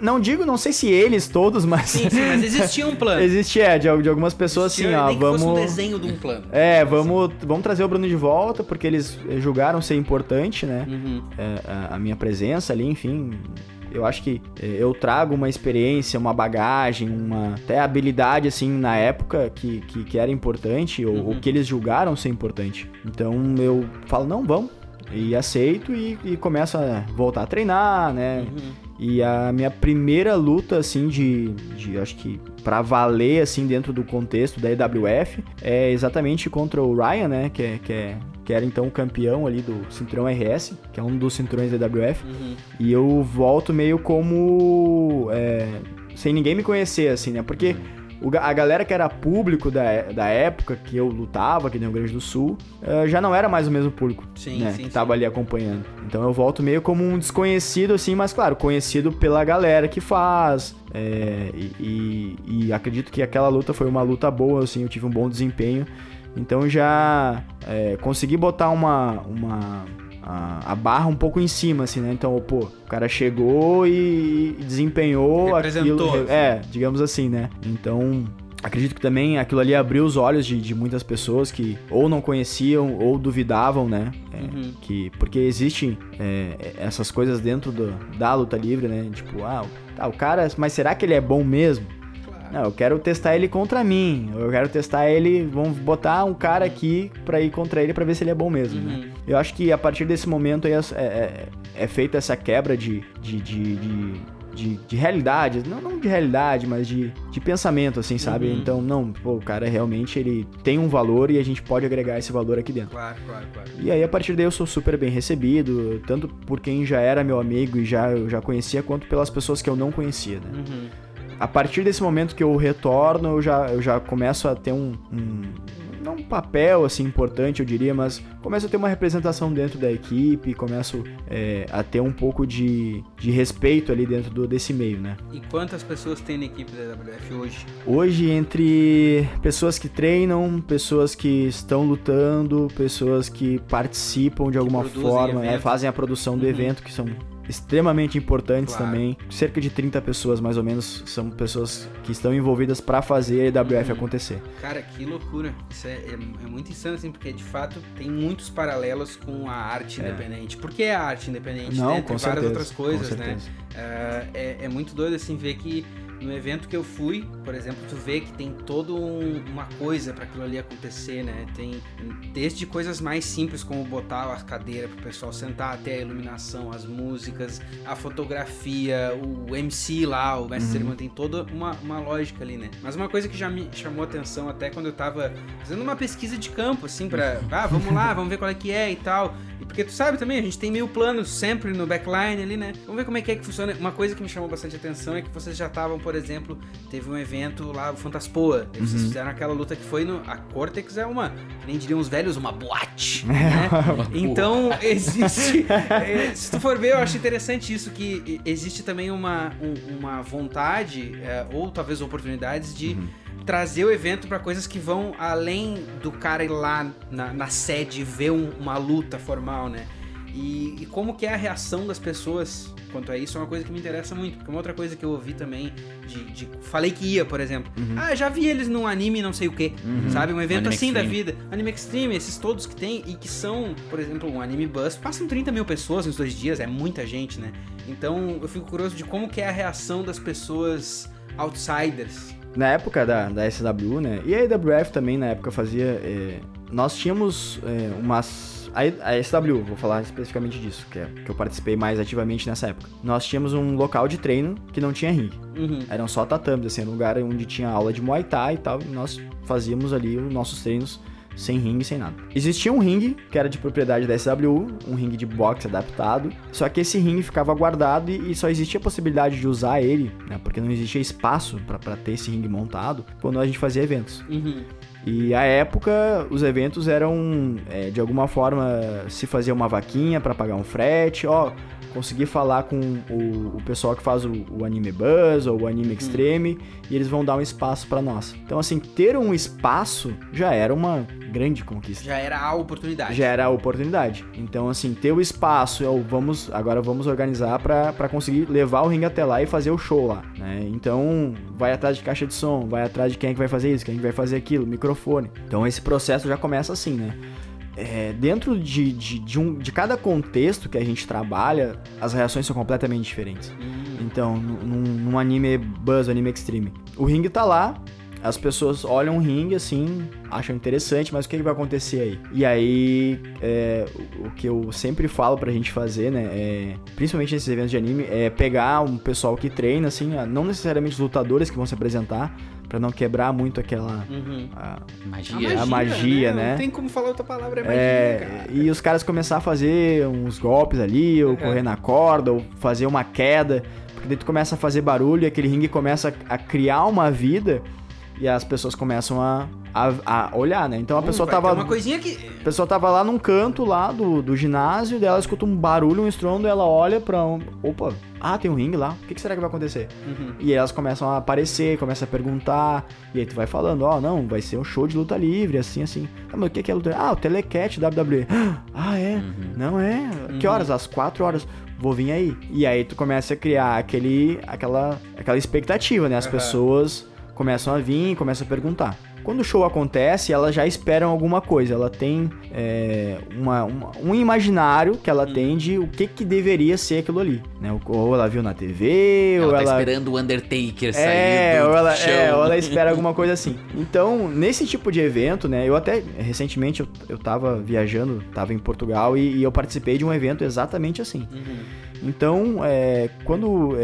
Não sei se eles todos, mas... Sim, mas existia um plano. Existia, de algumas pessoas existia, assim, nem vamos... que fosse um desenho de um plano. Vamos trazer o Bruno de volta, porque eles julgaram ser importante, né? A minha presença ali, enfim... Eu acho que eu trago uma experiência, uma bagagem, até habilidade, assim, na época que era importante, ou que eles julgaram ser importante. Então eu falo, não, vamos. E aceito e começo a voltar a treinar, né? E a minha primeira luta, assim, de acho que pra valer, assim, dentro do contexto da EWF, é exatamente contra o Ryan, né? Que que era então o campeão ali do cinturão RS, que é um dos cinturões da WF, e eu volto meio como... sem ninguém me conhecer, assim, né? Porque a galera que era público da época que eu lutava aqui no Rio Grande do Sul, já não era mais o mesmo público, né? Que tava ali acompanhando. Então eu volto meio como um desconhecido, assim, mas claro, conhecido pela galera que faz. E acredito que aquela luta foi uma luta boa, assim, eu tive um bom desempenho. Então já consegui botar a barra um pouco em cima, assim, né? Então, pô, o cara chegou e desempenhou representou, aquilo. Digamos assim, né? Então, acredito que também aquilo ali abriu os olhos de muitas pessoas que ou não conheciam ou duvidavam, né? Porque existem essas coisas dentro da luta livre, né? Tipo, o cara, mas será que ele é bom mesmo? Não, eu quero testar ele contra mim. Eu quero testar ele. Vamos botar um cara aqui pra ir contra ele pra ver se ele é bom mesmo, né? Eu acho que a partir desse momento aí é feita essa quebra de realidade. Não de realidade, mas de pensamento, assim, sabe? Então, o cara realmente ele tem um valor e a gente pode agregar esse valor aqui dentro. Claro. E aí, a partir daí, eu sou super bem recebido, tanto por quem já era meu amigo e eu já conhecia, quanto pelas pessoas que eu não conhecia, né? A partir desse momento que eu retorno, eu já começo a ter não um papel assim importante, eu diria, mas começo a ter uma representação dentro da equipe, começo a ter um pouco de respeito ali dentro desse meio, né? E quantas pessoas tem na equipe da WF hoje? Hoje, entre pessoas que treinam, pessoas que estão lutando, pessoas que participam de alguma forma, fazem a produção do evento, que são extremamente importantes também. Cerca de 30 pessoas, mais ou menos, são pessoas que estão envolvidas pra fazer a EWF acontecer. Cara, que loucura. Isso é muito insano, assim, porque de fato tem muitos paralelos com a arte independente. Por que a arte independente? Não, né? Com Tem certeza, várias outras coisas, né? É muito doido, assim, ver que no evento que eu fui, por exemplo, tu vê que tem toda uma coisa pra aquilo ali acontecer, né? Tem desde coisas mais simples, como botar a cadeira pro pessoal sentar, até a iluminação, as músicas, a fotografia, o MC lá, o mestre cerimônia, tem toda uma lógica ali, né? Mas uma coisa que já me chamou a atenção até quando eu tava fazendo uma pesquisa de campo, assim, pra... vamos lá, vamos ver qual é que é e tal. E porque tu sabe também, a gente tem 1000 planos sempre no backline ali, né? Vamos ver como é que funciona. Uma coisa que me chamou bastante atenção é que vocês já estavam, por exemplo, teve um evento lá, o Fantaspoa. Vocês fizeram aquela luta que foi a Cortex que nem diriam os velhos, uma boate, né? Então, existe... se tu for ver, eu acho interessante isso, que existe também uma vontade, ou talvez oportunidades de trazer o evento para coisas que vão além do cara ir lá na sede ver uma luta formal, né? E como que é a reação das pessoas quanto a isso é uma coisa que me interessa muito. Porque uma outra coisa que eu ouvi também falei que ia, por exemplo. Já vi eles num anime não sei o que, sabe? Um evento Anime assim Extreme. Da vida. Anime Extreme, esses todos que tem e que são, por exemplo, um Anime Bus. Passam 30 mil pessoas nos 2 dias, é muita gente, né? Então eu fico curioso de como que é a reação das pessoas outsiders. Na época da SW, né? E a EWF também na época fazia... nós tínhamos umas... A SW, vou falar especificamente disso, que eu participei mais ativamente nessa época. Nós tínhamos um local de treino que não tinha ringue. Eram só tatames, assim, era um lugar onde tinha aula de Muay Thai e tal, e nós fazíamos ali os nossos treinos sem ringue, sem nada. Existia um ringue, que era de propriedade da SW, um ringue de boxe adaptado, só que esse ringue ficava guardado e só existia a possibilidade de usar ele, né, porque não existia espaço pra ter esse ringue montado, quando a gente fazia eventos. E à época, os eventos eram, de alguma forma, se fazia uma vaquinha pra pagar um frete, consegui falar com o pessoal que faz o Anime Buzz ou o Anime Extreme e eles vão dar um espaço pra nós. Então, assim, ter um espaço já era uma grande conquista. Já era a oportunidade. Já era a oportunidade. Então, assim, ter o espaço, agora vamos organizar pra conseguir levar o ringue até lá e fazer o show lá, né? Então, vai atrás de caixa de som, vai atrás de quem é que vai fazer isso, quem é que vai fazer aquilo, microfone. Então, esse processo já começa assim, né? Dentro de cada contexto que a gente trabalha, as reações são completamente diferentes. Então, num Anime Buzz, Anime Extreme, o ringue tá lá, as pessoas olham o ringue assim, acham interessante, mas o que vai acontecer aí? E aí, o que eu sempre falo pra gente fazer, né, principalmente nesses eventos de anime, é pegar um pessoal que treina, assim, não necessariamente os lutadores que vão se apresentar, pra não quebrar muito aquela... Magia. A magia, né? Não tem como falar outra palavra, é magia, cara. E os caras começar a fazer uns golpes ali, ou correr na corda, ou fazer uma queda, porque daí tu começa a fazer barulho e aquele ringue começa a criar uma vida e as pessoas começam a olhar, né? Então a pessoa tava... uma coisinha que... A pessoa tava lá num canto lá do ginásio, dela escuta um barulho, um estrondo, ela olha pra... Opa, tem um ringue lá, o que será que vai acontecer? E aí elas começam a aparecer, começam a perguntar, e aí tu vai falando, não, vai ser um show de luta livre, assim. Mas o que é luta livre? O Telecat WWE. É? Não é? Que horas? Às 4 horas. Vou vir aí. E aí tu começa a criar aquela expectativa, né? As pessoas começam a vir, começam a perguntar. Quando o show acontece, elas já esperam alguma coisa. Ela tem um imaginário que ela tem de o que deveria ser aquilo ali, né? Ou ela viu na TV, ou ela ela... tá esperando o Undertaker sair do chão. ou ela espera alguma coisa assim. Então, nesse tipo de evento, né? Eu até, recentemente, eu tava viajando, tava em Portugal e eu participei de um evento exatamente assim. Então, quando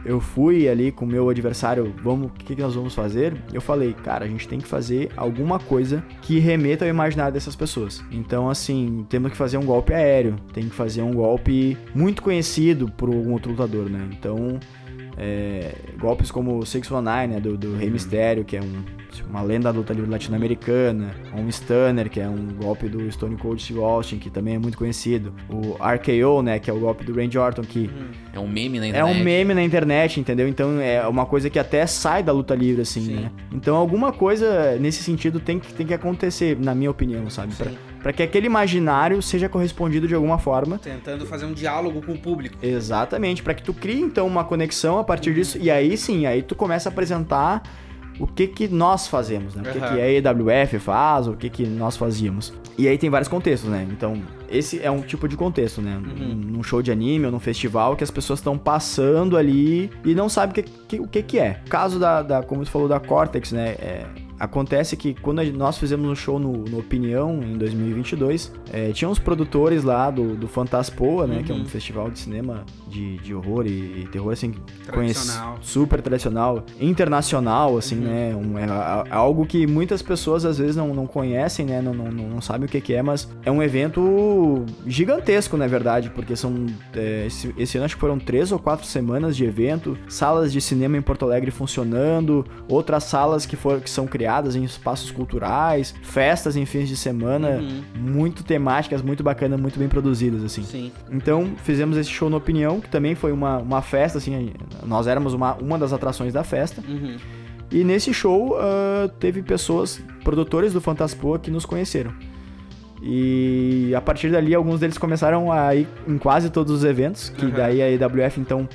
eu fui ali com o meu adversário, o que nós vamos fazer? Eu falei, cara, a gente tem que fazer alguma coisa que remeta ao imaginário dessas pessoas. Então, assim, temos que fazer um golpe aéreo, tem que fazer um golpe muito conhecido por algum outro lutador, né? Então, golpes como o 619, né, do Rey Mysterio, que é uma lenda da luta livre latino-americana, um Stunner, que é um golpe do Stone Cold Steve Austin, que também é muito conhecido, o RKO, né, que é o golpe do Randy Orton, que é um meme na internet. É um meme na internet, entendeu? Então é uma coisa que até sai da luta livre, assim, né? Então alguma coisa nesse sentido tem que acontecer, na minha opinião, sabe? Pra que aquele imaginário seja correspondido de alguma forma. Tentando fazer um diálogo com o público. Exatamente, pra que tu crie, então, uma conexão a partir disso, e aí sim, aí tu começa a apresentar o que nós fazemos, né? O que a EWF faz, o que nós fazíamos. E aí tem vários contextos, né? Então, esse é um tipo de contexto, né? Num show de anime ou num festival que as pessoas estão passando ali e não sabem o que é. O caso como tu falou, da Cortex, né? Acontece que quando nós fizemos um show no Opinião, em 2022, tinha uns produtores lá do Fantaspoa, né? Que é um festival de cinema de horror e terror, assim, super tradicional, internacional, assim, né? É algo que muitas pessoas, às vezes, não conhecem, né? Não sabem o que é, mas é um evento gigantesco, na verdade, porque são... esse ano acho que foram 3 ou 4 semanas de evento, salas de cinema em Porto Alegre funcionando, outras salas que são criadas em espaços culturais, festas em fins de semana, muito temáticas, muito bacanas, muito bem produzidas, assim. Sim. Então, fizemos esse show no Opinião, que também foi uma festa, assim, nós éramos uma das atrações da festa. E nesse show, teve produtores do Fantaspoa que nos conheceram. E a partir dali, alguns deles começaram a ir em quase todos os eventos, que daí a EWF, então,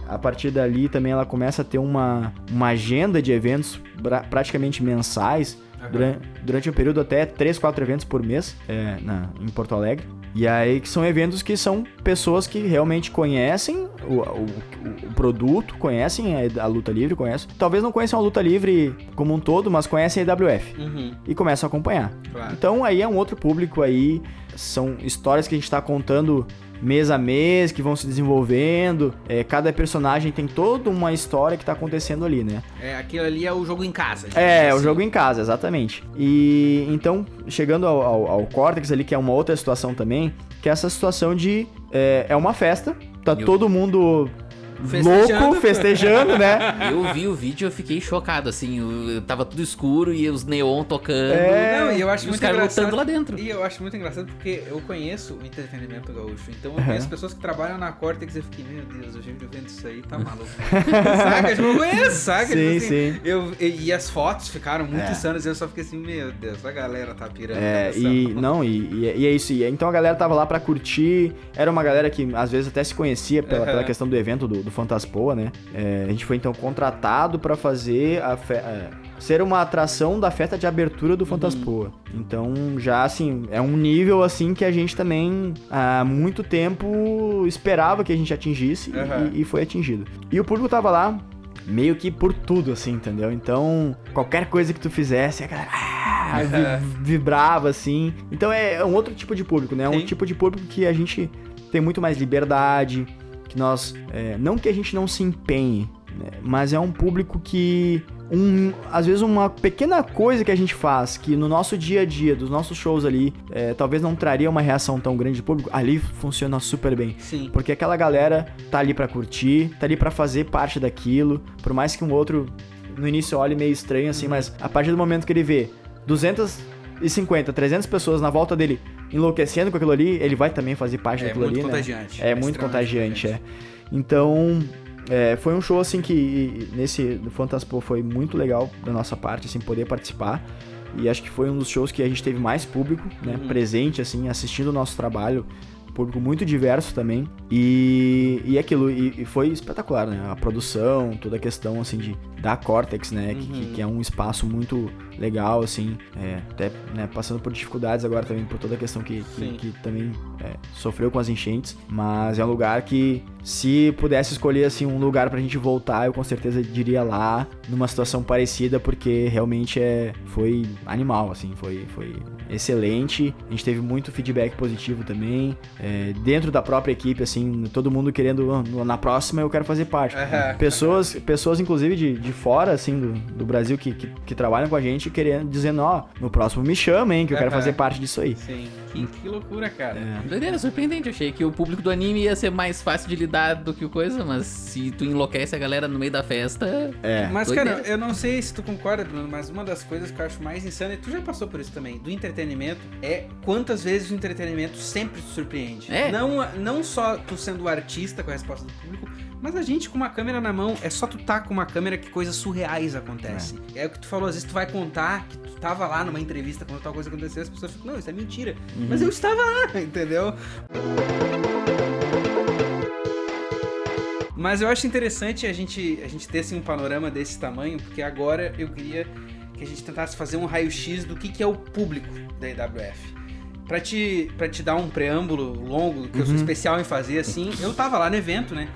a partir dali também ela começa a ter uma agenda de eventos praticamente mensais, durante um período até 3, 4 eventos por mês em Porto Alegre. E aí que são eventos que são pessoas que realmente conhecem o produto, conhecem a luta livre, talvez não conheçam a luta livre como um todo, mas conhecem a EWF e começam a acompanhar. Claro. Então aí é um outro público aí, são histórias que a gente tá contando mês a mês, que vão se desenvolvendo, cada personagem tem toda uma história que tá acontecendo ali, né? Aquilo ali é o jogo em casa. O jogo em casa, exatamente. E então, chegando ao Cortex ali, que é uma outra situação também, que é essa situação de, é uma festa, tá todo mundo... louco, festejando, né? Eu vi o vídeo e eu fiquei chocado, assim, tava tudo escuro e os neon tocando. E eu acho muito engraçado. Os caras lutando lá dentro. E eu acho muito engraçado porque eu conheço o entretenimento gaúcho, então eu conheço pessoas que trabalham na Cortex e eu fiquei, meu Deus, o jeito de vendo isso aí tá maluco. Saca? Eu não conheço, saca? Sim, assim, e as fotos ficaram muito insanas e eu só fiquei assim, meu Deus, a galera tá pirando. E é isso. Então a galera tava lá pra curtir, era uma galera que às vezes até se conhecia pela questão do evento do Fantaspoa, né? A gente foi então contratado pra fazer ser uma atração da festa de abertura do Fantaspoa. Então já assim, é um nível assim que a gente também há muito tempo esperava que a gente atingisse e foi atingido. E o público tava lá meio que por tudo, assim, entendeu? Então, qualquer coisa que tu fizesse, a galera vibrava, assim. Então é um outro tipo de público, né? É um tipo de público que a gente tem muito mais liberdade, que nós... não que a gente não se empenhe, né? Mas é um público que... às vezes uma pequena coisa que a gente faz, que no nosso dia a dia, dos nossos shows ali, talvez não traria uma reação tão grande de público, ali funciona super bem. Sim. Porque aquela galera tá ali pra curtir, tá ali pra fazer parte daquilo, por mais que um outro no início olhe meio estranho assim, mas a partir do momento que ele vê 250, 300 pessoas na volta dele enlouquecendo com aquilo ali, ele vai também fazer parte daquilo ali, né? É muito contagiante, Então... foi um show, assim, que no Fantaspo foi muito legal da nossa parte, assim, poder participar. E acho que foi um dos shows que a gente teve mais público, né, presente, assim, assistindo o nosso trabalho. Público muito diverso também. E aquilo, e foi espetacular, né? A produção, toda a questão, assim, da Cortex, né? Que é um espaço muito legal, assim, até, né, passando por dificuldades agora também, por toda a questão que também sofreu com as enchentes, mas é um lugar que, se pudesse escolher, assim, um lugar pra gente voltar, eu com certeza diria lá, numa situação parecida, porque realmente foi animal, assim, foi excelente, a gente teve muito feedback positivo também, dentro da própria equipe, assim, todo mundo querendo, na próxima eu quero fazer parte. Pessoas inclusive de fora, assim, do Brasil que trabalham com a gente, dizendo, no próximo me chama, hein, que eu quero fazer parte disso aí. Sim, que loucura, cara. Doideira, surpreendente. Eu achei que o público do anime ia ser mais fácil de lidar do que o coisa, mas se tu enlouquece a galera no meio da festa... Mas, doideira. cara, eu não sei se tu concorda, Bruno, mas uma das coisas que eu acho mais insana, e tu já passou por isso também, do entretenimento, é quantas vezes o entretenimento sempre te surpreende. Não só tu sendo o artista com a resposta do público, mas a gente com uma câmera na mão, é só tu tá com uma câmera que coisas surreais acontecem. É o que tu falou, às vezes tu vai contar que tu tava lá numa entrevista quando tal coisa aconteceu, as pessoas ficam, não, isso é mentira. Mas eu estava lá, entendeu? Mas eu acho interessante a gente ter assim, um panorama desse tamanho, porque agora eu queria que a gente tentasse fazer um raio-x do que é o público da EWF. Pra te dar um preâmbulo longo, que eu sou especial em fazer, assim, eu tava lá no evento, né?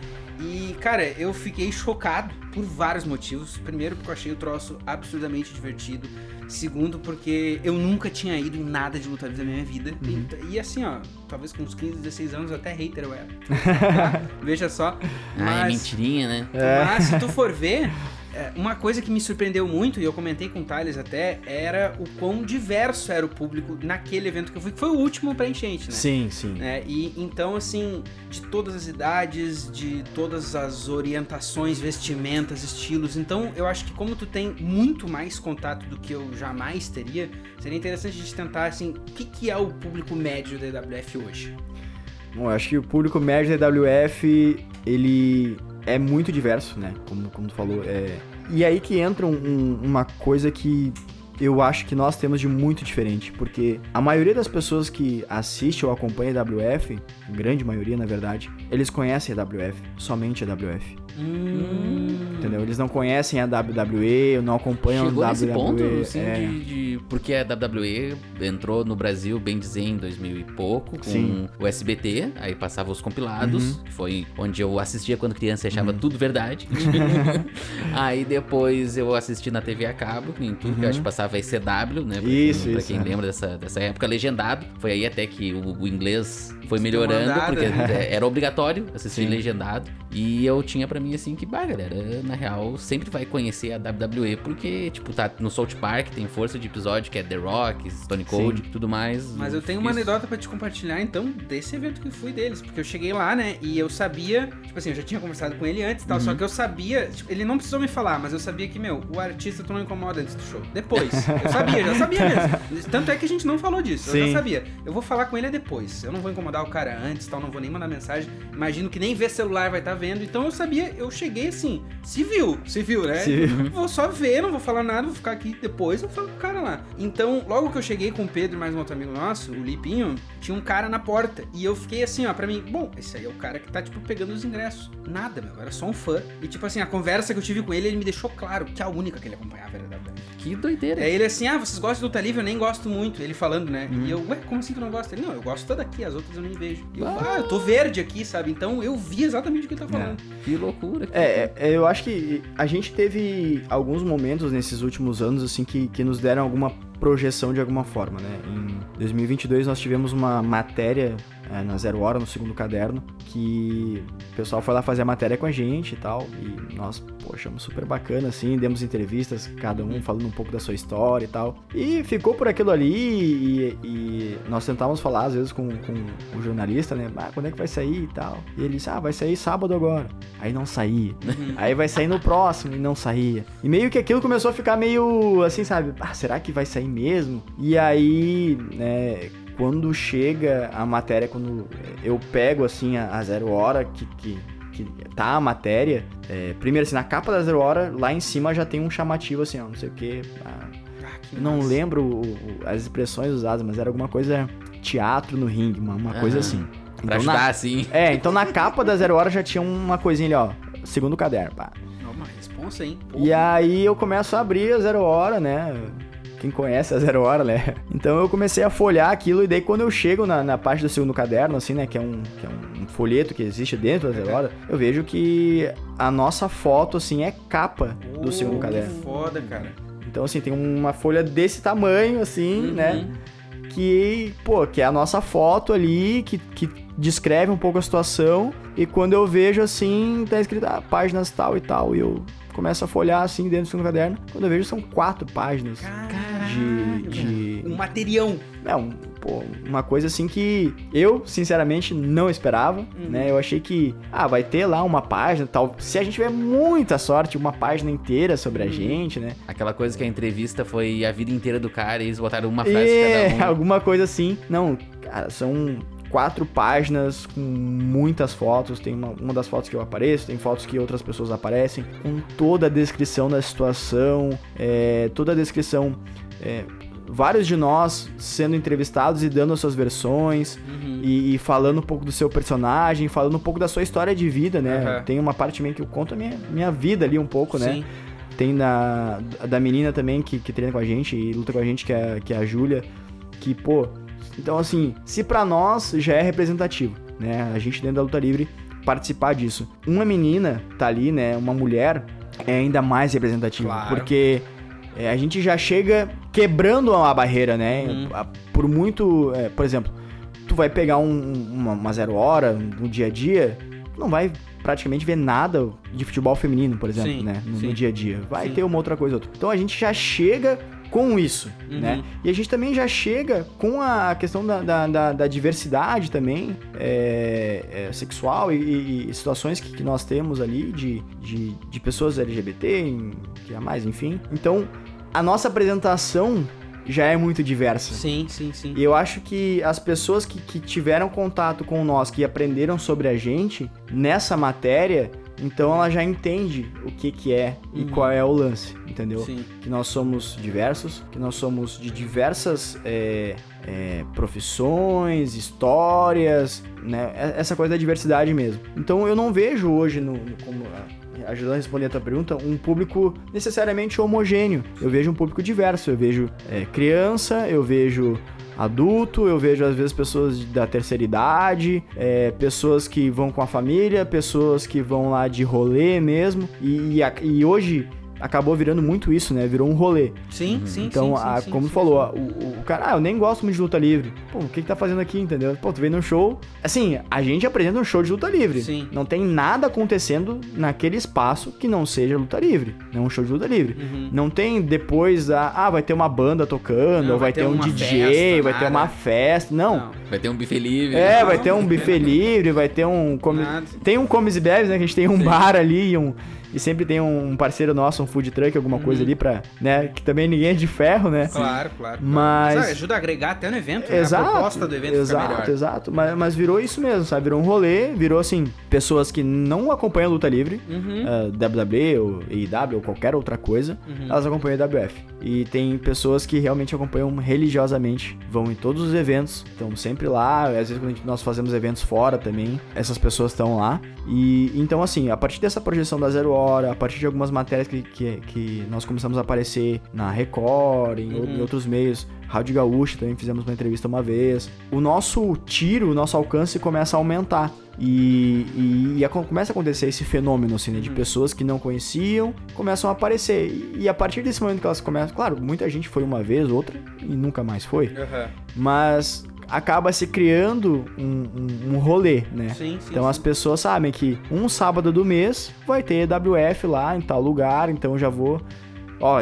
E, cara, eu fiquei chocado por vários motivos. Primeiro, porque eu achei o troço absurdamente divertido. Segundo, porque eu nunca tinha ido em nada de luta livre na minha vida. E assim, ó, talvez com uns 15, 16 anos até hater eu era. Veja só. É mentirinha, né? Mas se tu for ver... uma coisa que me surpreendeu muito, e eu comentei com o Thales até, era o quão diverso era o público naquele evento que eu fui, que foi o último pra enchente, né? Sim. E então, assim, de todas as idades, de todas as orientações, vestimentas, estilos, então eu acho que como tu tem muito mais contato do que eu jamais teria, seria interessante a gente tentar, assim, o que é o público médio da EWF hoje? Bom, eu acho que o público médio da EWF, ele... é muito diverso, né? Como tu falou. E aí que entra uma coisa que eu acho que nós temos de muito diferente. Porque a maioria das pessoas que assiste ou acompanha a WF, grande maioria, na verdade, eles conhecem a WF, somente a WF. Entendeu? Eles não conhecem a WWE, não acompanham Chegou a WWE. Nesse ponto, assim, porque a WWE entrou no Brasil, bem dizer, em 2000 e pouco, com o SBT, aí passava os compilados, que foi onde eu assistia quando criança e achava tudo verdade. Aí depois eu assisti na TV a cabo, em tudo que eu acho que passava ECW, né? Pra quem lembra dessa época, legendado. Foi aí até que o inglês foi melhorando, porque era obrigatório assistir legendado. E eu tinha pra mim assim que, galera, na real, sempre vai conhecer a WWE, porque, tipo, tá no South Park, tem força de episódio, que é The Rock, Stone Cold, tudo mais. Mas eu tenho uma anedota pra te compartilhar, então, desse evento que fui deles, porque eu cheguei lá, né, e eu sabia, tipo assim, eu já tinha conversado com ele antes e tal, só que eu sabia, tipo, ele não precisou me falar, mas eu sabia que, o artista tu não incomoda antes do show. Depois, eu já sabia mesmo. Tanto é que a gente não falou disso, eu já sabia. Eu vou falar com ele depois, eu não vou incomodar o cara antes, tal, não vou nem mandar mensagem, imagino que nem ver celular vai estar vendo, então eu sabia, eu cheguei assim, se viu, né? Vou só ver, não vou falar nada, vou ficar aqui depois, eu falo com o cara lá. Então, logo que eu cheguei com o Pedro e mais um outro amigo nosso, o Lipinho, tinha um cara na porta, e eu fiquei assim, ó, pra mim, bom, esse aí é o cara que tá, tipo, pegando os ingressos. Nada, era só um fã. E, tipo assim, a conversa que eu tive com ele me deixou claro que a única que ele acompanhava era a WWE. Que doideira. Aí ele assim, vocês gostam de luta livre? Eu nem gosto muito. Ele falando, né? E eu, como assim tu não gosta? Ele, não, eu gosto toda aqui, as outras eu nem vejo. E eu tô verde aqui, sabe? Então eu vi exatamente o que ele tá falando. Que loucura. Eu acho que a gente teve alguns momentos nesses últimos anos, assim, que nos deram alguma projeção de alguma forma, né? Em 2022 nós tivemos uma matéria na 0 Hora, no segundo caderno, que o pessoal foi lá fazer a matéria com a gente e tal, e nós, achamos super bacana, assim, demos entrevistas, cada um falando um pouco da sua história e tal, e ficou por aquilo ali, e nós tentávamos falar, às vezes, com o jornalista, né, quando é que vai sair e tal, e ele disse, vai sair sábado agora, aí não saía, aí vai sair no próximo, e não saía, e meio que aquilo começou a ficar meio, assim, sabe, será que vai sair mesmo? E aí, né, quando chega a matéria, quando eu pego, assim, a 0 Hora, que tá a matéria, primeiro, assim, na capa da 0 Hora, lá em cima já tem um chamativo, assim, não sei o quê, não lembro as expressões usadas, mas era alguma coisa, teatro no ringue, uma coisa assim. Pra então, ajudar, assim. Então na capa da 0 Hora já tinha uma coisinha ali, ó, segundo caderno, pá. Uma responsa, hein? Porra. E aí eu começo a abrir a 0 Hora, né? Quem conhece a 0 Hora, né? Então eu comecei a folhear aquilo, e daí quando eu chego na parte do segundo caderno, assim, né? Que é um folheto que existe dentro da 0 Hora, eu vejo que a nossa foto, assim, é capa do segundo caderno. Que foda, cara. Então, assim, tem uma folha desse tamanho, assim, né? Que é a nossa foto ali, que descreve um pouco a situação. E quando eu vejo, assim, tá escrito páginas tal e tal, e eu começo a folhear, assim, dentro do segundo caderno. Quando eu vejo, são 4 páginas de um materião. Uma coisa assim que eu, sinceramente, não esperava, né? Eu achei que, vai ter lá uma página, tal. Se a gente tiver muita sorte, uma página inteira sobre a gente, né? Aquela coisa que a entrevista foi a vida inteira do cara e eles botaram uma frase cada um. Alguma coisa assim. Não, cara, são 4 páginas com muitas fotos. Tem uma das fotos que eu apareço, tem fotos que outras pessoas aparecem, com toda a descrição da situação, toda a descrição, vários de nós sendo entrevistados e dando as suas versões, e falando um pouco do seu personagem, falando um pouco da sua história de vida, né? Tem uma parte também que eu conto a minha vida ali um pouco, né? Sim. Tem da menina também que treina com a gente e luta com a gente, que é a Júlia, que, então, assim, se pra nós já é representativo, né? A gente dentro da luta livre participar disso. Uma menina tá ali, né? Uma mulher é ainda mais representativa. Claro. Porque a gente já chega quebrando a barreira, né? Por muito... por exemplo, tu vai pegar uma 0 Hora no dia a dia, tu não vai praticamente ver nada de futebol feminino, por exemplo, né? No dia a dia. Vai ter uma outra coisa. Então a gente já chega com isso, né? E a gente também já chega com a questão da diversidade também, sexual e situações que nós temos ali de pessoas LGBT, que é mais, enfim. Então, a nossa apresentação já é muito diversa. Sim. E eu acho que as pessoas que tiveram contato com nós, que aprenderam sobre a gente nessa matéria, então ela já entende o que é e qual é o lance, entendeu? Sim. Que nós somos diversos, que nós somos de diversas profissões, histórias, né? Essa coisa da diversidade mesmo. Então eu não vejo hoje, como ajudando a responder a tua pergunta, um público necessariamente homogêneo. Eu vejo um público diverso, eu vejo criança, eu vejo adulto, eu vejo às vezes pessoas da terceira idade, pessoas que vão com a família, pessoas que vão lá de rolê mesmo, e hoje acabou virando muito isso, né? Virou um rolê. Sim. Então, como tu falou, o cara, eu nem gosto muito de luta livre. O que tá fazendo aqui, entendeu? Tu veio num show. Assim, a gente apresenta um show de luta livre. Sim. Não tem nada acontecendo naquele espaço que não seja luta livre. Não é um show de luta livre. Não tem depois vai ter uma banda tocando, ou vai ter um DJ, vai ter uma festa. Não. Vai ter um buffet livre. Vai ter um buffet livre, vai ter um... Tem um Comes e Bebes, né? Que a gente tem um bar ali e sempre tem um parceiro nosso, um food truck, alguma coisa ali pra, né, que também ninguém é de ferro, né? Claro. Mas ajuda a agregar até no evento, né? A proposta do evento fica melhor. Exato. Mas virou isso mesmo, sabe? Virou um rolê, virou, assim, pessoas que não acompanham a luta livre, WWE ou AEW ou qualquer outra coisa, elas acompanham a WF. E tem pessoas que realmente acompanham religiosamente, vão em todos os eventos, estão sempre lá, às vezes quando nós fazemos eventos fora também, essas pessoas estão lá. E então, assim, a partir dessa projeção da 0 Hora, fora, a partir de algumas matérias que nós começamos a aparecer na Record, em outros meios, Rádio Gaúcha também fizemos uma entrevista uma vez. O nosso tiro, o nosso alcance começa a aumentar. E começa a acontecer esse fenômeno, assim, né, de pessoas que não conheciam, começam a aparecer. E a partir desse momento que elas começam... Claro, muita gente foi uma vez, outra, e nunca mais foi. Mas acaba se criando um rolê, né? Sim, então as pessoas sabem que um sábado do mês vai ter EWF lá em tal lugar, então eu já vou...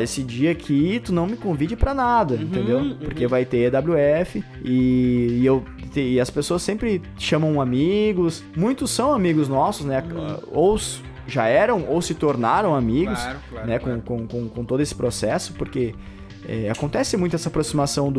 esse dia aqui tu não me convide pra nada, entendeu? Porque vai ter EWF e as pessoas sempre chamam amigos. Muitos são amigos nossos, né? Ou já eram ou se tornaram amigos, né? Com todo esse processo, porque acontece muito essa aproximação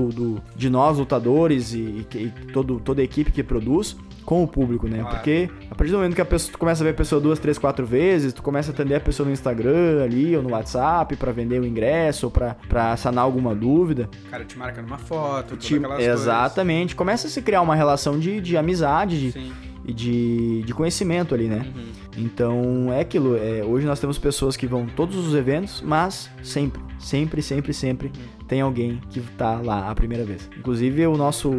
de nós lutadores e toda a equipe que produz com o público, né? Porque a partir do momento que tu começa a ver a pessoa 2, 3, 4 vezes, tu começa a atender a pessoa no Instagram ali, ou no WhatsApp, pra vender o ingresso, ou pra sanar alguma dúvida. O cara te marca numa foto, exatamente. Começa a se criar uma relação de amizade, e de conhecimento ali, né? Então, é aquilo. Hoje nós temos pessoas que vão todos os eventos, mas sempre tem alguém que tá lá a primeira vez. Inclusive, o nosso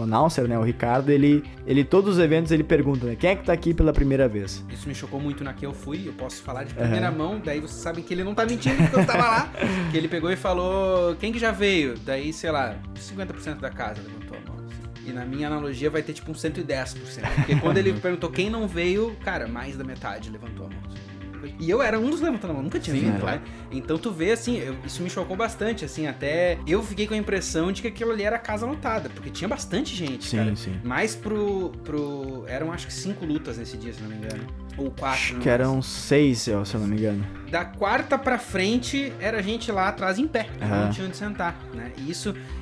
announcer, né, o Ricardo, ele todos os eventos ele pergunta, né, quem é que tá aqui pela primeira vez? Isso me chocou muito na que eu fui, eu posso falar de primeira mão, daí vocês sabem que ele não tá mentindo porque eu tava lá. Que ele pegou e falou, quem que já veio? Daí, sei lá, 50% da casa levantou a mão. E na minha analogia vai ter tipo um 110%. Porque quando ele perguntou quem não veio, cara, mais da metade levantou a mão. E eu era um dos levantando a mão, nunca tinha vindo, né? Então tu vê, assim, isso me chocou bastante, assim, até eu fiquei com a impressão de que aquilo ali era casa lotada, porque tinha bastante gente, cara. Mais eram acho que 5 lutas nesse dia, se não me engano. Ou 4. Acho que eram 6, se eu não me engano. Da quarta pra frente, era gente lá atrás em pé, não tinha onde sentar, né?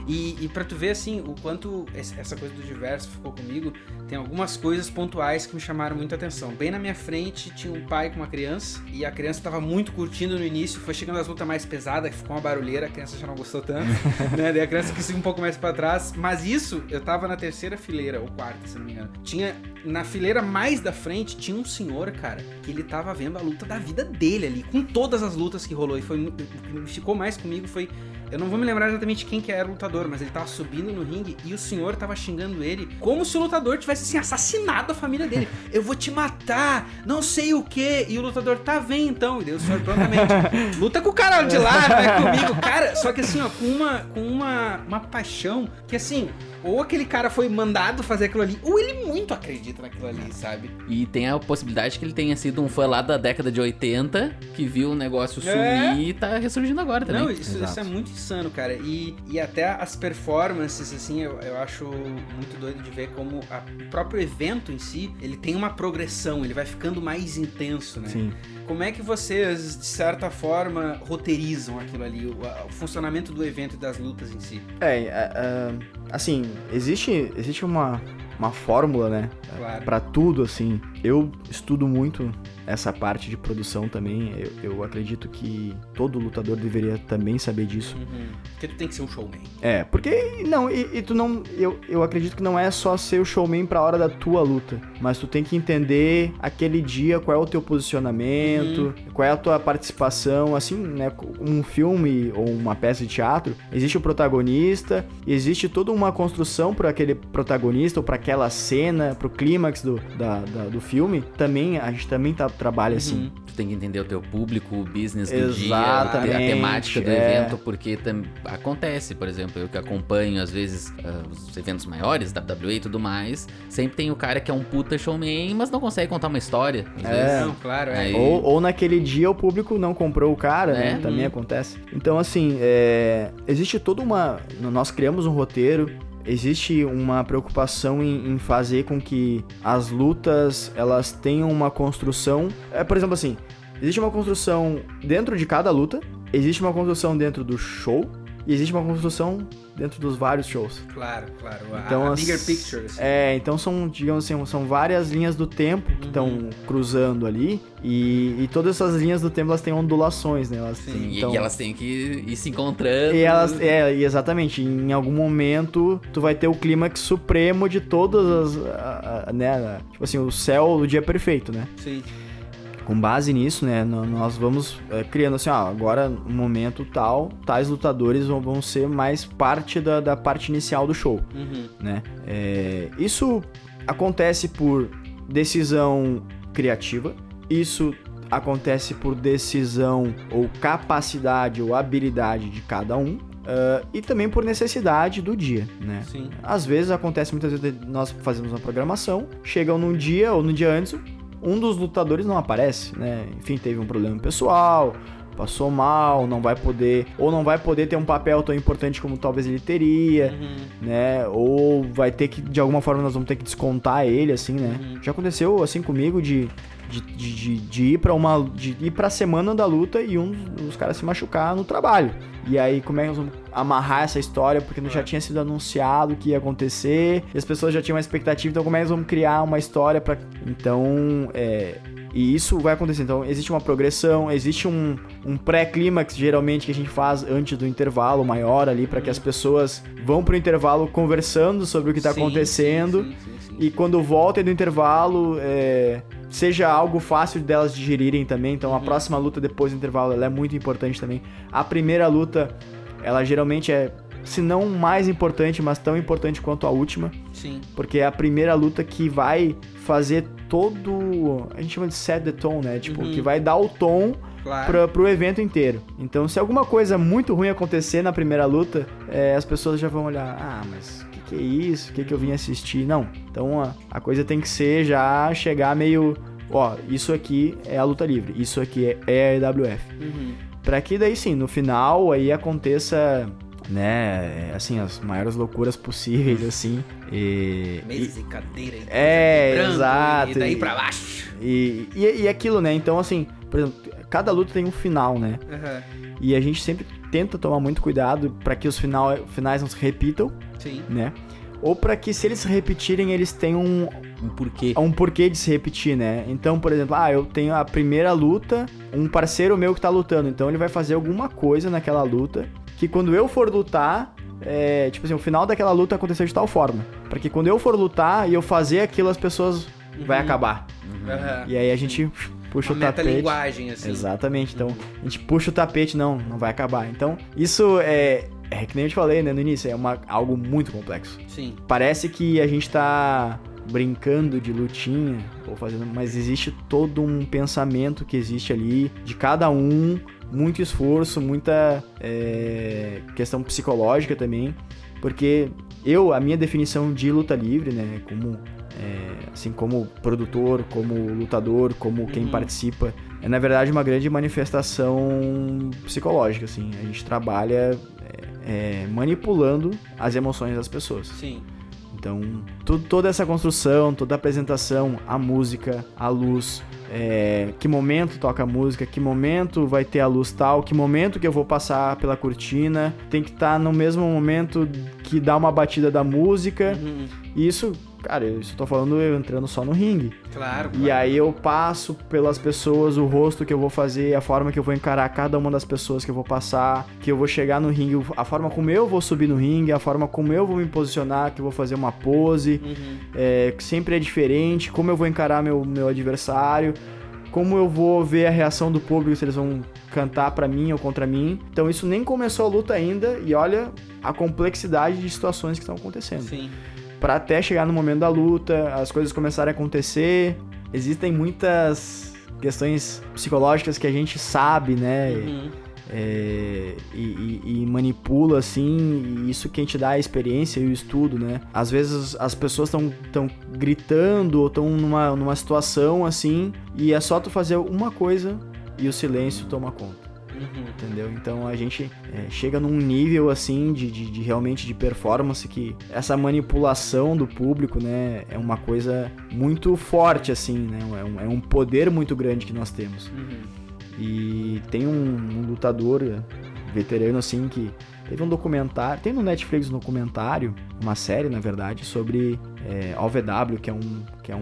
E pra tu ver, assim, o quanto essa coisa do diverso ficou comigo, tem algumas coisas pontuais que me chamaram muita atenção. Bem na minha frente, tinha um pai com uma criança, e a criança tava muito curtindo no início, foi chegando as lutas mais pesadas, ficou uma barulheira, a criança já não gostou tanto, né? Daí a criança quis ir um pouco mais pra trás, mas isso, eu tava na terceira fileira, ou quarta, se não me engano. Na fileira mais da frente, tinha um senhor, cara, que ele tava vendo a luta da vida dele ali, com todas as lutas que rolou, e o que ficou mais comigo foi, eu não vou me lembrar exatamente quem que era o lutador, mas ele tava subindo no ringue e o senhor tava xingando ele como se o lutador tivesse, assim, assassinado a família dele. Eu vou te matar, não sei o quê. E o lutador, tá, vem então. E daí o senhor prontamente, luta com o cara de lá, não é comigo. Cara, só que assim, ó, com uma paixão que, assim, ou aquele cara foi mandado fazer aquilo ali, ou ele muito acredita naquilo ali, sabe? E tem a possibilidade que ele tenha sido um fã lá da década de 80, que viu o negócio sumir e tá ressurgindo agora também. Não, isso é muito insano, cara. E até as performances, assim, eu acho muito doido de ver como o próprio evento em si, ele tem uma progressão, ele vai ficando mais intenso, né? Sim. Como é que vocês, de certa forma, roteirizam aquilo ali, o funcionamento do evento e das lutas em si? Assim, existe uma fórmula, né? Claro. Pra tudo, assim. Eu estudo muito essa parte de produção também. Eu acredito que todo lutador deveria também saber disso. Porque tu tem que ser um showman. Porque não, e tu não. Eu acredito que não é só ser o showman pra hora da tua luta, mas tu tem que entender aquele dia qual é o teu posicionamento, qual é a tua participação, assim, né? Um filme ou uma peça de teatro, existe o protagonista, existe toda uma construção para aquele protagonista ou para aquela cena, pro clímax do filme. Também, a gente também trabalha assim. Tu tem que entender o teu público, o business do Exatamente, dia, a temática do evento, porque acontece, por exemplo, eu que acompanho às vezes os eventos maiores, WWE e tudo mais, sempre tem o cara que é um puta showman, mas não consegue contar uma história. Às vezes. Não, claro, Aí... Ou naquele dia o público não comprou o cara, né? Também acontece. Então, assim, existe toda uma... Nós criamos um roteiro, existe uma preocupação em fazer com que as lutas, elas tenham uma construção... por exemplo, assim, existe uma construção dentro de cada luta, existe uma construção dentro do show e existe uma construção dentro dos vários shows. Claro. Então, a bigger picture. Assim. Então são, digamos assim, são várias linhas do tempo que estão cruzando ali e todas essas linhas do tempo, elas têm ondulações, né? E elas têm que ir se encontrando. E exatamente, em algum momento tu vai ter o clímax supremo de todas as, né? Tipo assim, o céu do dia perfeito, né? Sim. com base nisso, né, nós vamos criando assim, agora no momento tal, tais lutadores vão ser mais parte da parte inicial do show, né? Isso acontece por decisão criativa, isso acontece por decisão ou capacidade ou habilidade de cada um, e também por necessidade do dia, né? Sim. Às vezes acontece, muitas vezes nós fazemos uma programação, chegam num dia ou no dia antes, um dos lutadores não aparece, né? Enfim, teve um problema pessoal, passou mal, não vai poder ter um papel tão importante como talvez ele teria, né? Ou vai ter que, de alguma forma, nós vamos ter que descontar ele, assim, né? Já aconteceu, assim, comigo de ir pra semana da luta e um dos caras se machucar no trabalho. E aí, como é que nós vamos amarrar essa história? Porque já tinha sido anunciado que ia acontecer, e as pessoas já tinham uma expectativa, então como é que nós vamos criar uma história pra... Então, e isso vai acontecer. Então, existe uma progressão, existe um pré-clímax, geralmente, que a gente faz antes do intervalo maior ali, para que as pessoas vão pro intervalo conversando sobre o que tá acontecendo. Sim. E quando voltem do intervalo, seja algo fácil delas digerirem também. Então, a próxima luta depois do intervalo, ela é muito importante também. A primeira luta, ela geralmente é, se não mais importante, mas tão importante quanto a última. Sim. Porque é a primeira luta que vai fazer todo... A gente chama de set the tone, né? Tipo, que vai dar o tom pro evento inteiro. Então, se alguma coisa muito ruim acontecer na primeira luta, as pessoas já vão olhar, mas... que é isso? O que eu vim assistir? Não. Então a coisa tem que ser já chegar meio... isso aqui é a luta livre. Isso aqui é a EWF. Pra que daí sim, no final aí aconteça, né, assim, as maiores loucuras possíveis, assim. Mesas e cadeira. Exato. E daí pra baixo. E aquilo, né? Então, assim, por exemplo, cada luta tem um final, né? E a gente sempre tenta tomar muito cuidado pra que os finais não se repitam. Sim. Né? Ou para que, se eles se repetirem, eles tenham um porquê de se repetir, né? Então, por exemplo, eu tenho a primeira luta, um parceiro meu que tá lutando, então ele vai fazer alguma coisa naquela luta que quando eu for lutar, tipo assim, o final daquela luta aconteceu de tal forma, para que quando eu for lutar e eu fazer aquilo, as pessoas vai acabar. E aí a gente puxa o tapete. Metalinguagem, assim. Exatamente. Então, a gente puxa o tapete, não vai acabar. Então, isso é que nem eu te falei, né, no início, algo muito complexo. Sim. Parece que a gente tá brincando de lutinha, ou fazendo, mas existe todo um pensamento que existe ali, de cada um, muito esforço, muita questão psicológica também, porque a minha definição de luta livre, né, como, assim, como produtor, como lutador, como quem participa, é na verdade uma grande manifestação psicológica, assim, a gente trabalha manipulando as emoções das pessoas. Sim. Então, toda essa construção, toda a apresentação, a música, a luz, que momento toca a música, que momento vai ter a luz tal, que momento que eu vou passar pela cortina, tem que estar no mesmo momento que dá uma batida da música. E isso, cara, isso eu tô falando eu entrando só no ringue. Claro. E aí eu passo pelas pessoas, o rosto que eu vou fazer, a forma que eu vou encarar cada uma das pessoas que eu vou passar, que eu vou chegar no ringue, a forma como eu vou subir no ringue, a forma como eu vou me posicionar, que eu vou fazer uma pose, que sempre é diferente, como eu vou encarar meu adversário, como eu vou ver a reação do público, se eles vão cantar pra mim ou contra mim. Então isso nem começou a luta ainda, e olha a complexidade de situações que estão acontecendo. Sim. Pra até chegar no momento da luta, as coisas começarem a acontecer. Existem muitas questões psicológicas que a gente sabe, né? E manipula, assim, e isso quem te dá a experiência e o estudo, né? Às vezes as pessoas estão gritando ou estão numa situação, assim, e é só tu fazer uma coisa e o silêncio toma conta. Entendeu? Então a gente chega num nível assim de realmente de performance que essa manipulação do público, né, é uma coisa muito forte, assim, né? É um poder muito grande que nós temos. E tem um lutador veterano, assim, que teve um documentário, tem no Netflix um documentário, uma série, na verdade, sobre OVW, que é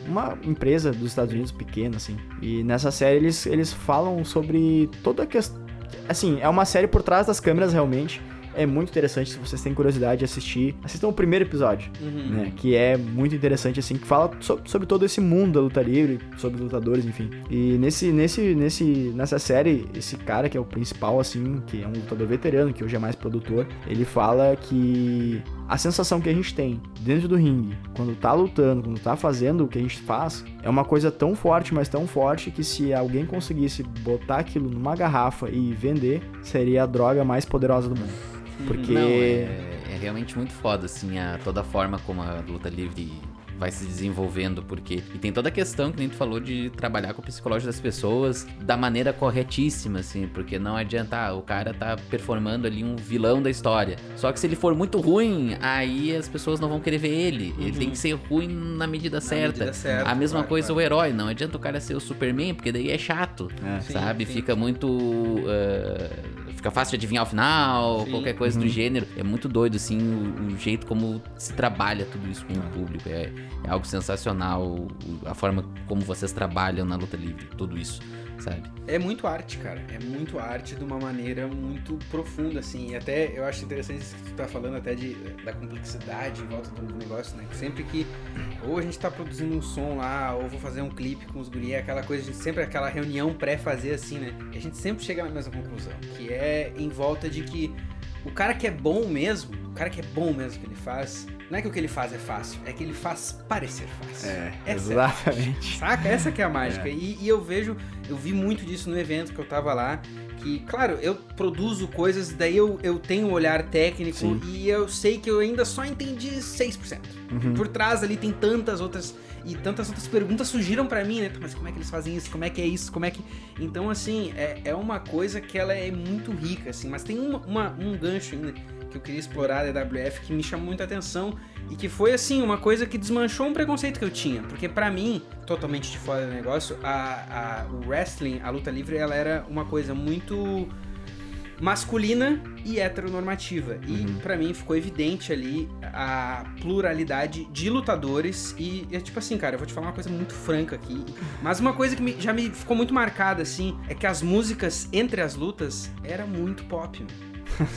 uma empresa dos Estados Unidos pequena, assim. E nessa série eles falam sobre toda a questão... Assim, é uma série por trás das câmeras, realmente. é muito interessante. Se vocês têm curiosidade de assistir, assistam o primeiro episódio, né? Que é muito interessante, assim, que fala sobre todo esse mundo da luta livre, sobre lutadores, enfim. E nessa série, esse cara que é o principal, assim, que é um lutador veterano, que hoje é mais produtor, ele fala que a sensação que a gente tem dentro do ringue, quando tá lutando, quando tá fazendo o que a gente faz, é uma coisa tão forte, mas tão forte, que se alguém conseguisse botar aquilo numa garrafa e vender, seria a droga mais poderosa do mundo. Porque... Não, é realmente muito foda, assim, toda a forma como a luta livre vai se desenvolvendo, porque... E tem toda a questão, que nem tu falou, de trabalhar com o psicológico das pessoas da maneira corretíssima, assim, porque não adianta, o cara tá performando ali um vilão da história. Só que se ele for muito ruim, aí as pessoas não vão querer ver ele. Ele tem que ser ruim na medida certa. A mesma coisa o herói, não adianta o cara ser o Superman, porque daí é chato, sabe? Sim. Fica muito... Fica fácil de adivinhar o final, qualquer coisa do gênero. É muito doido, assim, o jeito como se trabalha tudo isso com o público. É algo sensacional, a forma como vocês trabalham na luta livre, tudo isso, sabe? É muito arte, cara. É muito arte de uma maneira muito profunda, assim. E até eu acho interessante isso que tu tá falando, até da complexidade em volta do negócio, né? Que sempre que ou a gente tá produzindo um som lá, ou vou fazer um clipe com os guri, aquela coisa, a gente sempre aquela reunião pré-fazer assim, né? E a gente sempre chega na mesma conclusão, que é em volta de que o cara que é bom mesmo, que ele faz, não é que o que ele faz é fácil, é que ele faz parecer fácil. Exatamente. Saca? Essa que é a mágica. E eu vi muito disso no evento que eu tava lá, que, claro, eu produzo coisas, daí eu tenho um olhar técnico e eu sei que eu ainda só entendi 6%. Por trás ali tem tantas outras perguntas surgiram pra mim, né? Mas como é que eles fazem isso? Como é que é isso? Como é que... Então, assim, é uma coisa que ela é muito rica, assim, mas tem um gancho ainda que eu queria explorar da AWF que me chamou muita atenção e que foi, assim, uma coisa que desmanchou um preconceito que eu tinha, porque pra mim, totalmente de fora do negócio, o wrestling, a luta livre, ela era uma coisa muito masculina e heteronormativa, e pra mim ficou evidente ali a pluralidade de lutadores, e é tipo assim, cara, eu vou te falar uma coisa muito franca aqui, mas uma coisa que já me ficou muito marcada, assim, é que as músicas entre as lutas era muito pop,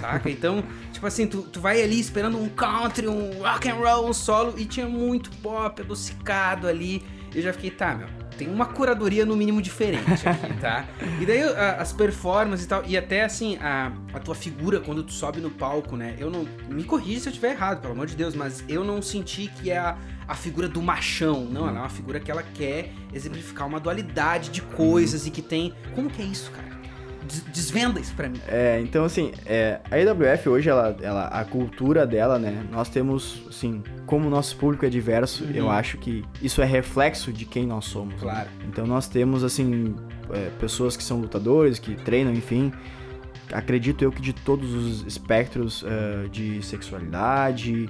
saca? Então, tipo assim, tu vai ali esperando um country, um rock and roll, um solo, e tinha muito pop adocicado ali. Eu já fiquei, tá, meu, tem uma curadoria no mínimo diferente aqui, tá? E daí as performances e tal, e até assim, a tua figura quando tu sobe no palco, né? Eu não... Me corrija se eu estiver errado, pelo amor de Deus, mas eu não senti que é a figura do machão, não, ela é uma figura que ela quer exemplificar uma dualidade de coisas e que tem... Como que é isso, cara? Desvenda isso pra mim. Então assim, a AWF hoje, a cultura dela, né, nós temos, assim, como o nosso público é diverso, eu acho que isso é reflexo de quem nós somos. Claro. Né? Então nós temos, assim, pessoas que são lutadores, que treinam, enfim, acredito eu que de todos os espectros de sexualidade,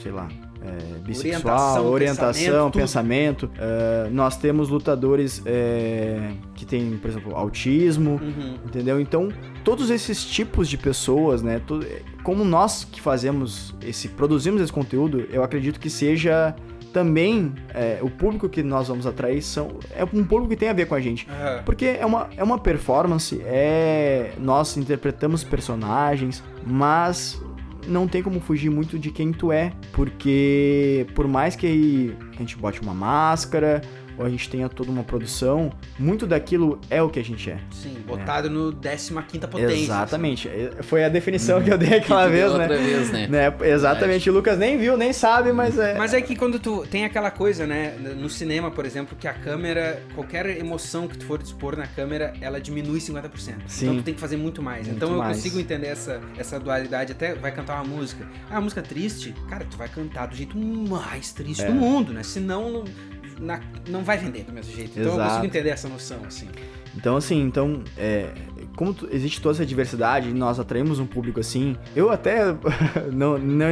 sei lá, bissexual, orientação, pensamento. Nós temos lutadores que têm, por exemplo, autismo, entendeu? Então, todos esses tipos de pessoas, né? Como nós que produzimos esse conteúdo, eu acredito que seja também o público que nós vamos atrair é um público que tem a ver com a gente. Porque é uma performance, nós interpretamos personagens, mas não tem como fugir muito de quem tu é, porque por mais que a gente bote uma máscara ou a gente tenha toda uma produção, muito daquilo é o que a gente é. Sim, botado no 15ª potência. Exatamente. Assim. Foi a definição que eu dei aquela vez, né? Outra vez, né? Exatamente. O Lucas nem viu, nem sabe, mas é... Mas é que quando tu tem aquela coisa, né? No cinema, por exemplo, que a câmera, qualquer emoção que tu for dispor na câmera, ela diminui 50%. Sim. Então tu tem que fazer muito mais. Muito então eu consigo entender essa dualidade. Até vai cantar uma música. A música triste, cara, tu vai cantar do jeito mais triste do mundo, né? Senão... não vai vender do mesmo jeito. Então eu consigo entender essa noção, assim. Então, assim, como existe toda essa diversidade, nós atraímos um público assim, eu até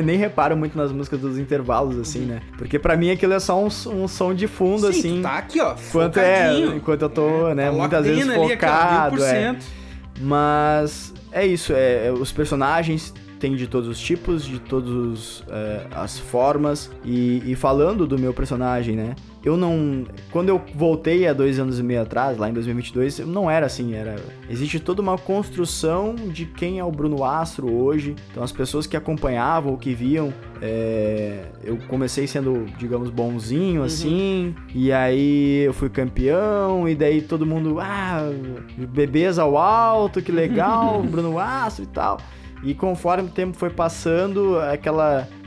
nem reparo muito nas músicas dos intervalos, assim, né? Porque pra mim aquilo é só um som de fundo, sim, assim. Tu tá aqui, ó, enquanto eu tô, né, muitas vezes focado. Mas é isso, os personagens tem de todos os tipos, de todas as formas, e falando do meu personagem, né? eu não... Quando eu voltei há 2 anos e meio atrás, lá em 2022, eu não era assim, existe toda uma construção de quem é o Bruno Astro hoje. Então as pessoas que acompanhavam ou que viam, eu comecei sendo, digamos, bonzinho, assim, e aí eu fui campeão, e daí todo mundo, bebês ao alto, que legal, Bruno Astro e tal. E conforme o tempo foi passando,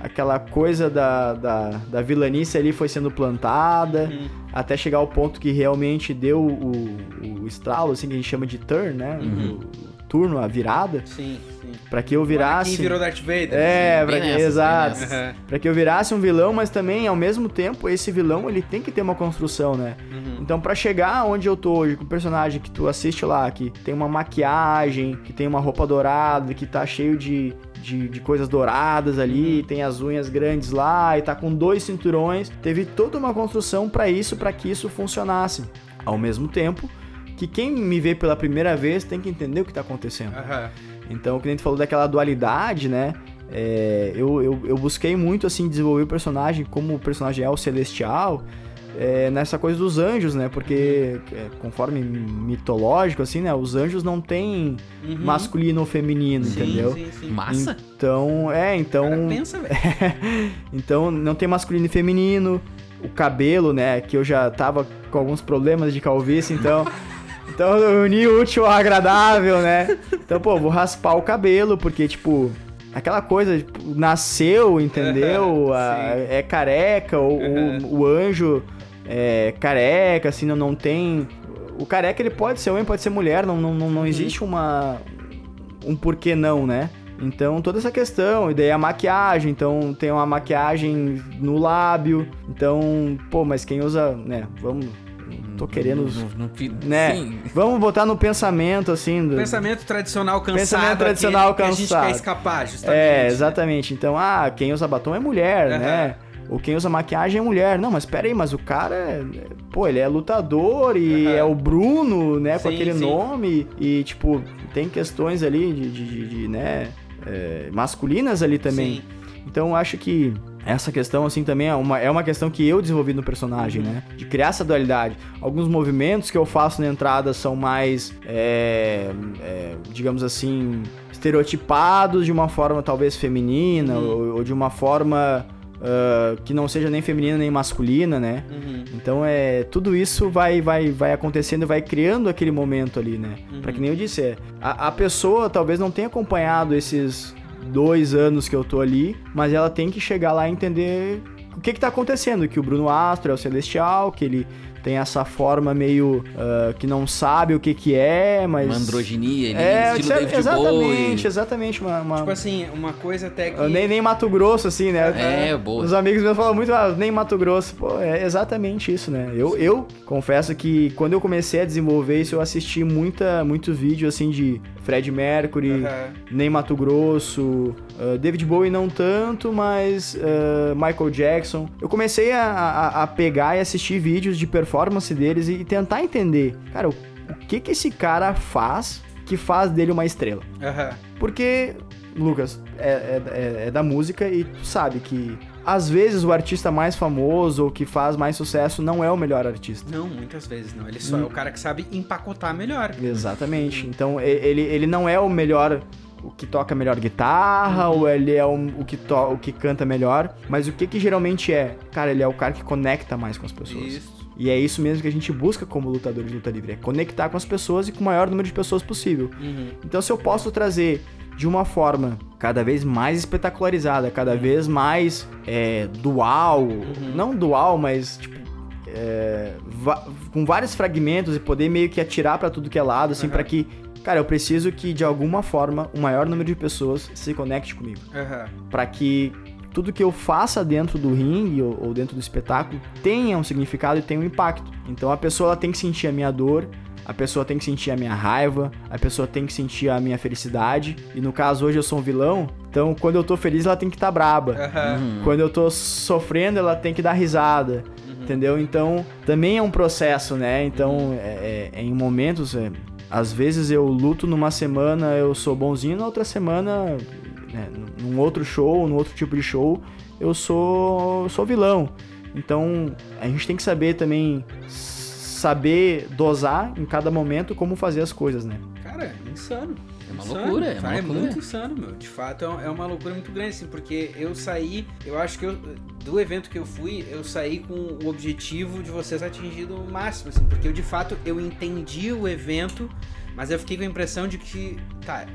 aquela coisa da vilanice ali foi sendo plantada, até chegar ao ponto que realmente deu o estralo, assim, que a gente chama de turn, né? O turno, a virada. Sim. Pra que eu virasse... Quem virou Darth Vader. Exato. Pra que eu virasse um vilão, mas também, ao mesmo tempo, esse vilão, ele tem que ter uma construção, né? Então, pra chegar onde eu tô hoje, com o personagem que tu assiste lá, que tem uma maquiagem, que tem uma roupa dourada, que tá cheio de coisas douradas ali, tem as unhas grandes lá, e tá com 2 cinturões, teve toda uma construção pra que isso funcionasse. Ao mesmo tempo, que quem me vê pela primeira vez tem que entender o que tá acontecendo. Então, que a gente falou daquela dualidade, né? Eu busquei muito, assim, desenvolver o personagem como o personagem é o Celestial, nessa coisa dos anjos, né? Porque, conforme mitológico, assim, né? Os anjos não têm masculino ou feminino, entendeu? Sim. Massa! Então, Cara, pensa, velho. Então, não tem masculino e feminino. O cabelo, né? Que eu já tava com alguns problemas de calvície, então eu uni o útil ao agradável, né? Então, vou raspar o cabelo, porque, tipo, aquela coisa, tipo, nasceu, entendeu? É careca, ou o anjo é careca, assim, não tem... O careca, ele pode ser homem, pode ser mulher, não existe um porquê não, né? Então, toda essa questão, e daí a maquiagem, então tem uma maquiagem no lábio, então, mas quem usa, né, tô querendo, né, sim. Vamos botar no pensamento, assim... Pensamento tradicional cansado. Pensamento tradicional cansado. Que a gente quer escapar, justamente. Exatamente. Né? Então, quem usa batom é mulher, né? Ou quem usa maquiagem é mulher. Não, mas pera aí, mas o cara, ele é lutador e é o Bruno, né, com aquele nome. E, tipo, tem questões ali de né, masculinas ali também. Sim. Então, eu acho que essa questão, assim, também é uma questão que eu desenvolvi no personagem, né? De criar essa dualidade. Alguns movimentos que eu faço na entrada são mais, digamos assim, estereotipados de uma forma talvez feminina, ou de uma forma que não seja nem feminina nem masculina, né? Então, tudo isso vai acontecendo e vai criando aquele momento ali, né? Pra que nem eu disse, a pessoa talvez não tenha acompanhado esses 2 anos que eu tô ali, mas ela tem que chegar lá e entender o que tá acontecendo, que o Bruno Astro é o Celestial, que ele tem essa forma meio que não sabe o que é, mas... Uma androginia, estilo David Bowie. Exatamente. Tipo assim, uma coisa até que... Nem Mato Grosso, assim, né? Boa. Os amigos meus falam muito, nem Mato Grosso. É exatamente isso, né? Eu confesso que quando eu comecei a desenvolver isso, eu assisti muito vídeo, assim, de Fred Mercury, nem Mato Grosso, David Bowie não tanto, mas Michael Jackson. Eu comecei a pegar e assistir vídeos de performance deles e tentar entender, cara, o que esse cara faz que faz dele uma estrela. Porque, Lucas, é da música e tu sabe que às vezes o artista mais famoso ou que faz mais sucesso não é o melhor artista. Não, muitas vezes não. Ele só é o cara que sabe empacotar melhor. Exatamente. Então, ele não é o melhor... O que toca melhor guitarra, ou ele é o que canta melhor, mas o que geralmente é? Cara, ele é o cara que conecta mais com as pessoas. Isso. E é isso mesmo que a gente busca como lutador de luta livre, é conectar com as pessoas e com o maior número de pessoas possível. Então, se eu posso trazer de uma forma cada vez mais espetacularizada, cada vez mais dual, não dual, mas tipo, com vários fragmentos e poder meio que atirar pra tudo que é lado, assim, pra que... Cara, eu preciso que, de alguma forma, o maior número de pessoas se conecte comigo. Pra que tudo que eu faça dentro do ringue ou dentro do espetáculo tenha um significado e tenha um impacto. Então, a pessoa ela tem que sentir a minha dor, a pessoa tem que sentir a minha raiva, a pessoa tem que sentir a minha felicidade. E, no caso, hoje eu sou um vilão, então, quando eu tô feliz, ela tem que estar braba. Quando eu tô sofrendo, ela tem que dar risada. Entendeu? Então, também é um processo, né? Então, em momentos... Às vezes eu luto numa semana, eu sou bonzinho, na outra semana, né, num outro show, num outro tipo de show, eu sou vilão. Então, a gente tem que saber também, saber dosar em cada momento como fazer as coisas, né? Cara, é insano. É uma Insano. loucura, é uma É loucura. muito insano, meu. De fato, é uma loucura muito grande, assim, porque eu saí, eu acho que do evento que eu fui, eu saí com o objetivo de vocês atingirem o máximo, assim, porque eu, de fato, eu entendi o evento, mas eu fiquei com a impressão de que, tá,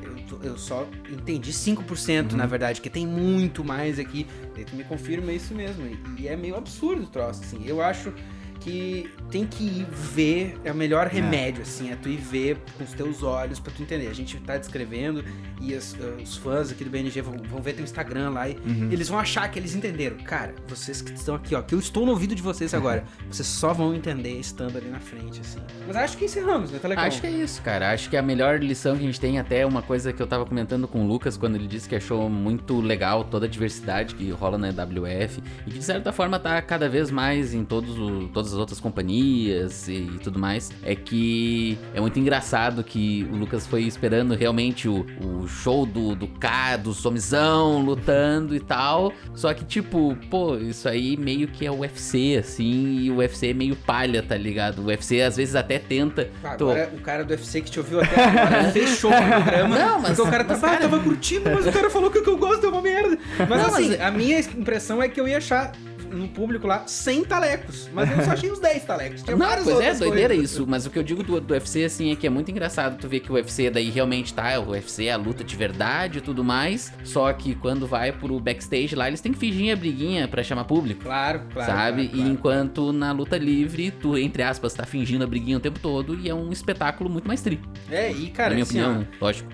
eu só entendi 5%, na verdade, que tem muito mais aqui. Daí tu me confirma isso mesmo, e é meio absurdo o troço, assim. Eu acho que tem que ir ver, é o melhor remédio, assim, é tu ir ver com os teus olhos pra tu entender. A gente tá descrevendo e os fãs aqui do BNG vão ver teu Instagram lá e eles vão achar que eles entenderam. Cara, vocês que estão aqui, ó, que eu estou no ouvido de vocês agora, vocês só vão entender estando ali na frente, assim. Mas acho que encerramos, né? Tá legal. Acho que é isso, cara. Acho que a melhor lição que a gente tem, até uma coisa que eu tava comentando com o Lucas, quando ele disse que achou muito legal toda a diversidade que rola na EWF, e que de certa forma tá cada vez mais em todas as outras companhias e tudo mais, é que é muito engraçado que o Lucas foi esperando realmente o show do cara, do Somzão lutando e tal, só que tipo, pô, isso aí meio que é o UFC, assim, e o UFC é meio palha, tá ligado? O UFC às vezes até tenta... Agora, o cara do UFC que te ouviu até agora fechou o programa. Não, mas... Porque o cara tava curtindo, mas o cara falou que o que eu gosto é uma merda. Mas Não, assim, mas- a minha impressão é que eu ia achar no público lá 100 talecos. Mas eu só achei os 10 talecos. Tinha Não, várias pois é, outras doideira coisas. isso. Mas o que eu digo do UFC, assim, é que é muito engraçado tu ver que o UFC daí realmente tá, o UFC é a luta de verdade e tudo mais, só que quando vai pro backstage lá, eles têm que fingir a briguinha pra chamar público. Claro. Sabe? claro. E enquanto na luta livre, tu, entre aspas, tá fingindo a briguinha o tempo todo e é um espetáculo muito mais tri. É, e cara, na minha assim, opinião, ó, né? Lógico.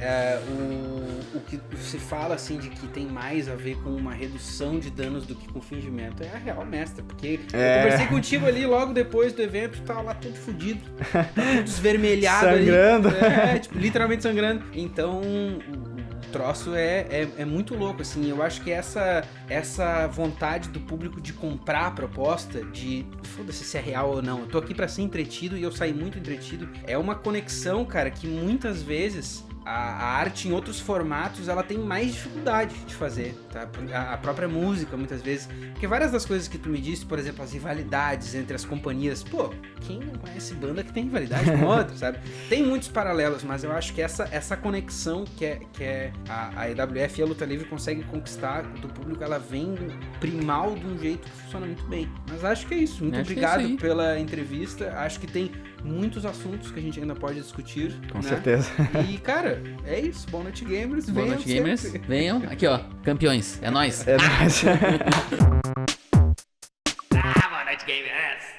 o que se fala assim de que tem mais a ver com uma redução de danos do que com fingimento é a real mestra, porque eu conversei contigo ali logo depois do evento, tava lá todo fudido, tá tudo esvermelhado Sangrando. ali, tipo, literalmente sangrando. Então o troço é muito louco, assim. Eu acho que essa vontade do público de comprar a proposta, de foda-se se é real ou não, eu tô aqui pra ser entretido e eu saí muito entretido, é uma conexão, cara, que muitas vezes a arte em outros formatos, ela tem mais dificuldade de fazer, tá? A própria música, muitas vezes. Porque várias das coisas que tu me disse, por exemplo, as rivalidades entre as companhias, pô, quem não conhece banda que tem rivalidade com outra, sabe? Tem muitos paralelos, mas eu acho que essa conexão que a EWF e a Luta Livre conseguem conquistar do público, ela vem primal de um jeito que funciona muito bem. Mas acho que é isso. Muito Acho que é obrigado isso aí. pela entrevista. Acho que tem muitos assuntos que a gente ainda pode discutir. Com né? certeza. E, cara, é isso. Boa noite, gamers. Boa Venham noite, gamers. sempre. Venham. Aqui, ó. Campeões. É nóis. É nóis. Boa noite, gamers.